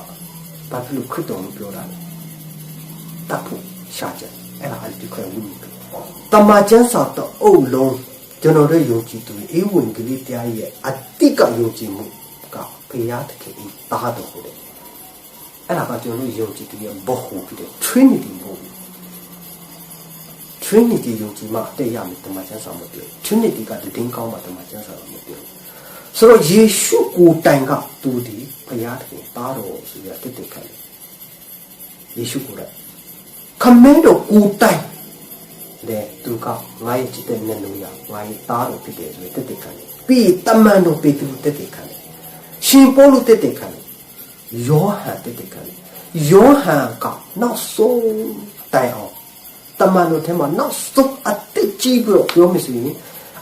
ဘာဖြစ်လို့ခရစ်တော်ကိုပြောတာလဲတပ်ဖို့ရှာကြအဲ့ဒါအန်တီခရစ်ဝင်ပြီတမန်ကျမ်းစာတော့အုပ်လုံးကျွန်တော်တို့ယုံကြည်သူအေးဝင်ကလေးတရားရဲ့အတိတ်ကယုံကြည်မှုကဖရာသခင်တားတော်ဟုတ်တယ်အဲ့ဒါကကျွန်တော်တို့ယုံကြည်သူရဲ့ဘောဟုဖြစ်တဲ့ Trinity ဘုံTrinity ယုံကြည်မှတဲ့ရမယ်တမန်ကျမ်းစာမပြော Trinity ကတည်င်းကောင်းမှတမန်ကျမ်းစာမပြောဆိုတော့ယေရှုကိုတိုင်ကသူဒီဘုရားသခင်သားတော်ဆိုရတဲ့တက်ခိုင်းယေရှုကိုလည်းခမင်းတော်ကိုတိုင်တဲ့သူကငါရဲ့จิตတဲ့မျက်နှာရငါရဲ့သားတော်ဖြစ်တယ်ဆိုရတဲ့တက်ခိုင်းပြီးတမန်တော်ပေတရုတက်ခိုင်းရှင်ပေါလုတက်ခိုင်းယောဟန်တက်ခိုင်းယောဟန်ကနောက်ဆုံးတိုင်အောင်တမန်တော်ထဲမှာနောက်ဆုံးအတိတ်ကြီးပြီးတော့ပြောမယ်ဆိုရင်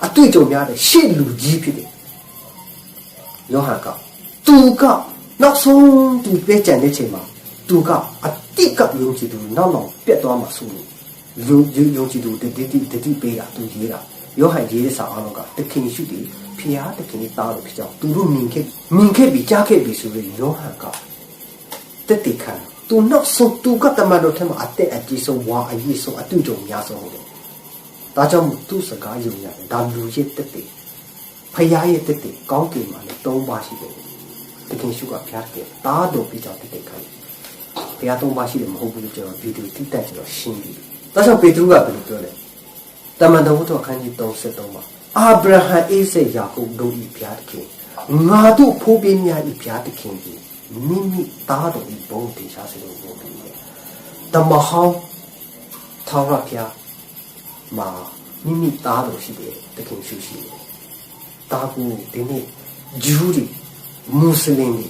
အတွေ့အကြုံများတဲ့ရှေ့လူကြီးဖြစ်တယ်ယောဟန်ကသူကနောက်ဆုံးသူပြကြတဲ့ချိန်မှာသူကအတိတ်ကယုံကြည်သူနောက်ပြတ်သွားမှာဆိုလို့ယုံကြည်သူတတိပေးတာသူရေးတာယောဟန်ရေးတဲ့စာအလုံးကတခင်ရှိတယ်ဖျားတခင်သားလို့ဖြစ်ကြောင်းသူတို့မြင်ခဲ့ပြီးကြားခဲ့ပြီးဆိုရင်ယောဟန်ကတက်တည်ခံသူနောက်ဆုံးသူကတမန်တော်ထဲမှာအသက်အကြီးဆုံးဝါအရေးဆုံးအတူတူများဆုံးဟုတ်တယ်။ဒါကြောင့်သူ့စကားယုံရတယ်ဒါလူရဲ့တက်တည်ဖျားရဲ့တက်တည်ကောင်းကင်မှာလည်း၃ပါးရှိတယ်။တခင်ရှုကဖျားတယ်တားတော်ပြီးကြောင့်တက်တည်ခံတယ်။ဖျား၃ပါးရှိတယ်မဟုတ်ဘူးလို့ကျွန်တော်ဗီဒီယိုတိတက်ကျွန်တော်ရှင်းပြီး။ဒါကြောင့်ပေတရုကဘယ်လိုပြောလဲ။တမန်တော်ဝတ္ထုအခန်းကြီး33မှာအာဗြဟံအိဇက်ယာကုပ်တို့၏ဖျားတခင်ငါတို့ဖိုးပြင်းများ၏ဖျားတခင်ကြီးမိမိသားတော်ဤဘုံတေရှားစေလို့ပြောပြီးတယ်။တမဟောင်းထာဝရဘုရားမှာမိမိသားတော်ရှိတယ်တခင်ရှိတယ်။တာကူဒီနေ့ဂျူးတွေမွတ်စလင်တွေ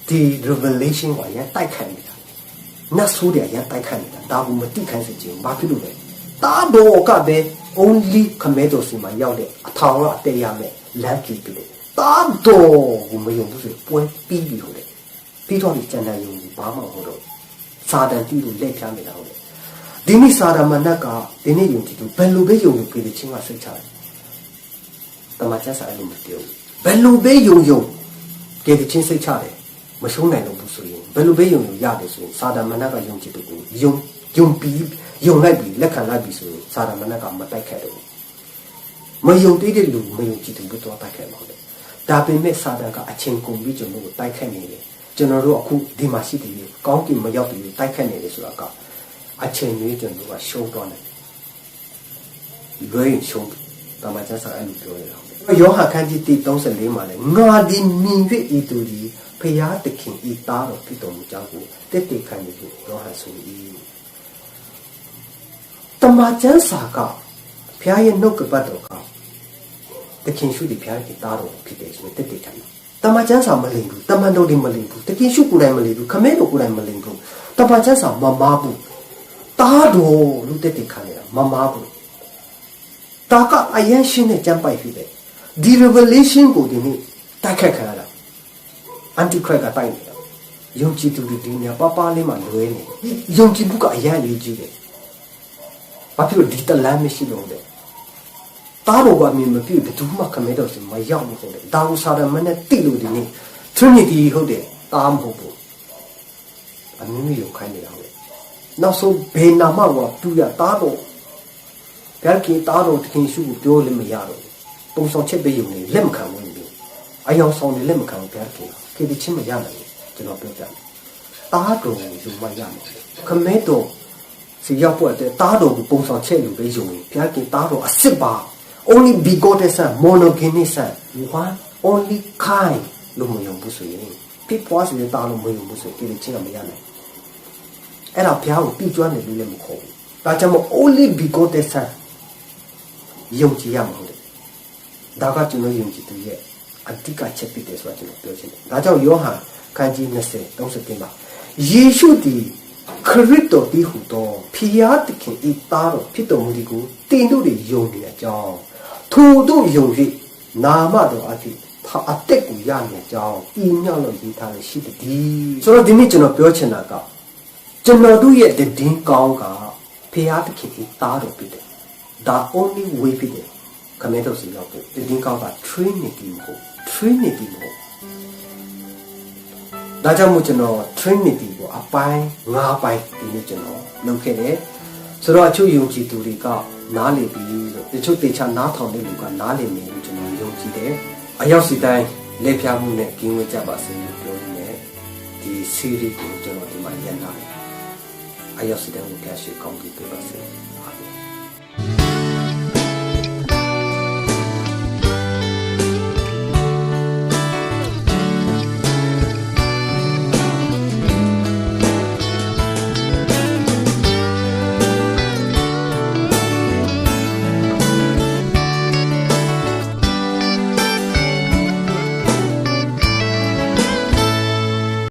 ဒီ revelation ကရတိုက်ခိုက်နေတာ။နတ်ဆိုးတွေရတိုက်ခိုက်နေတာ။ဒါကူမတိခိုင်းစေခြင်းဘာဖြစ်လို့လဲ။တာတော်ကပဲ only ခမဲတော်စီမှာရောက်တဲ့အထောင်ရအသေးရမယ်လမ်းကြည့်ပြီးတယ်။တာတော်ကိုမယုံဘူးဆိုပွဲပြီးပြီဟုတ်တယ်ပြီးတော့ဒီကျန်တဲ့ယုံကြီးဘာမှမဟုတ်တော့စာတန်တီးလို့လက်ပြနေတာဟုတ်တယ် ဒီနေ့စာရမဏတ်ကဒီနေ့ယုံကြည်သူဘယ်လိုပဲယုံကြည်ကြတဲ့ချင်းကစိတ်ချတယ်တမန်ကျမ်းစာအဲ့လိုမပြောဘူးဘယ်လိုပဲယုံကြည်ကြတဲ့ချင်းစိတ်ချတယ်မရှုံးနိုင်လို့ဘူးဆိုရင်ဘယ်လိုပဲယုံရတယ်ဆိုရင်စာရမဏတ်ကယုံကြည်သူကိုယုံလိုက်ပြီးလက်ခံလိုက်ပြီးဆိုရင်စာရမဏတ်ကမတိုက်ခတ်တော့မယုံသေးတဲ့လူမယုံကြည်သူကိုတော့တိုက်ခတ်မှာလေဒါပေမဲ့စာတန်ကအချင်းကုန်ပြီးကျွန်တော်တို့တိုက်ခတ်နေတယ်ကျွန်တော်တို့အခုဒီမှာရှိတယ်ကောင်းကင်မရောက်ပြီးတိုက်ခတ်နေတယ်ဆိုတာကအချင်းကြီးကျွန်တော်ကရှုံးသွားတယ်လွယ်ရှုံးတမန်ကျမ်းစာအဲ့လိုပြောနေတာယောဟန်ခန်းကြီး34မှာလည်းငါဒီမြင်၍ဤသူဒီဖျားသခင်ဤသားတော်ဖြစ်တော်မူကြောင်းကိုတက်တက်ခံနေလို့ယောဟန်ဆို၏တမန်ကျမ်းစာကဖျားရဲ့နှုတ်ကပတ်တော်ကတခင်ရှုဒီဖျားရဲ့သားတော်ဖြစ်တယ်ဆိုရင်တက်တက်ခံတယ်တမန်ကျမ်းစာမလိမ်ဘူးတမန်တော်တွေမလိမ်ဘူးတခင်ရှုကိုယ်တိုင်မလိမ်ဘူးခမဲတော်ကိုယ်တိုင်မလိမ်ဘူးတမန်ကျမ်းစာမမားဘူးသားတော်လို့တက်တက်ခံနေတာမမားဘူးတာကအယံရှင်းတဲ့ကျမ်းပိုက်ဖြစ်တယ်ဒီ revelation ကိုဒီနေ့တိုက်ခတ်ခံရတာ antichrist ကတိုက်နေတာယုံကြည်သူတွေဒီနေပါလေးမှလွဲနေယုံကြည်မှုကအယံလေးကြီးတယ်ဘာဖြစ်လို့ဒီတလမ်းမရှိလို့လဲတားတော်ကအမြင်မပြည့်ဘယ်သူမှခမဲတော်စီမရောက်ဘူးဟုတ်တယ်ဒါကိုစာရမနဲ့တိလို့ဒီနေ့ Trinity ဟုတ်တယ်တားမဟုတ်ဘူးအမျိုးမျိုးရောက်ခိုင်းနေတာဟုတ်တယ်နောက်ဆုံးဘေးနာမကပြရတားတော်ဘယ်ကိတားတော်တခင်ရှုကိုပြောလည်းမရတော့ပုံဆောင်ချက်ပေးယူနေလက်မခံဘူးဘူးအယောင်ဆောင်နေလက်မခံဘူးဘယ်ကိခေဒီချင်းမရနိုင်ကျွန်တော်ပြောပြတယ်တားတော်ကိုယူမရမယ်ခမဲတော်စီရောက်ဖို့တဲ့တားတော်ကိုပုံဆောင်ချက်လူပဲယူနေဘယ်ကိတားတော်အစ်စ်ပါ only begotten son monogenes son one only kind လို့မယုံဘူးဆိုရင်ဖြစ်ပွားစေတဲ့တားလို့မယုံဘူးဆိုရင်ဒီချင်းကမရနိုင်အဲ့ဒါဘုရားကိုပြီးကျွမ်းတယ်လို့လည်းမခေါ်ဘူးဒါကြောင့်မို့ only begotten son ယုံကြည်ရမှာဟုတ်တယ်ဒါကကျွန်တော်ယုံကြည်သူရဲ့အဓိကချက်ဖြစ်တယ်ဆိုတာကျွန်တော်ပြောချင်တယ်ဒါကြောင့်ယောဟန်ခန်းကြီး20:30မှာယေရှုသည်ခရစ်တော်တည်းဟူသောဖျားသခင်ဤသားတော်ဖြစ်တော်မူသည်ကိုတင်တို့တွေယုံနေတဲ့အကြောင်းထိုတို့ယုံ၍နာမတော်အဖြစ်အသက်ကိုရနေတဲ့အကြောင်းဤမြောက်လို့ရေးထားရရှိသည်ဆိုတော့ဒီနေ့ကျွန်တော်ပြောချင်တာကကျွန်တော်တို့ရဲ့တည်င်းကောင်းကဖျားသခင်ဤသားတော်ဖြစ်တယ်ဒါ only way ဖြစ်တယ်ခမဲတော်စီရောက်ဖို့တည်င်းကောင်းက Trinity မဟုတ်ဒါကြောင့်မို့ကျွန်တော် Trinity ကိုအပိုင်း5ပိုင်းဒီနေ့ကျွန်တော်လုပ်ခဲ့တယ်ဆိုတော့အချို့ယုံကြည်သူတွေကနားလည်ပြီးလို့တချို့တေချာနားထောင်တဲ့လူကနားလည်နေလို့ကျွန်တော်ယုံကြည်တယ်အရောက်စီတိုင်းလက်ပြမှုနဲ့ကင်းဝေးကြပါစေလို့ပြောနေတယ်ဒီ series ကိုကျွန်တော်ဒီမှာရန်လာတယ်အရောက်စီတိုင်းကိုဖျားရှိကောင်းပြီးပြပါစေ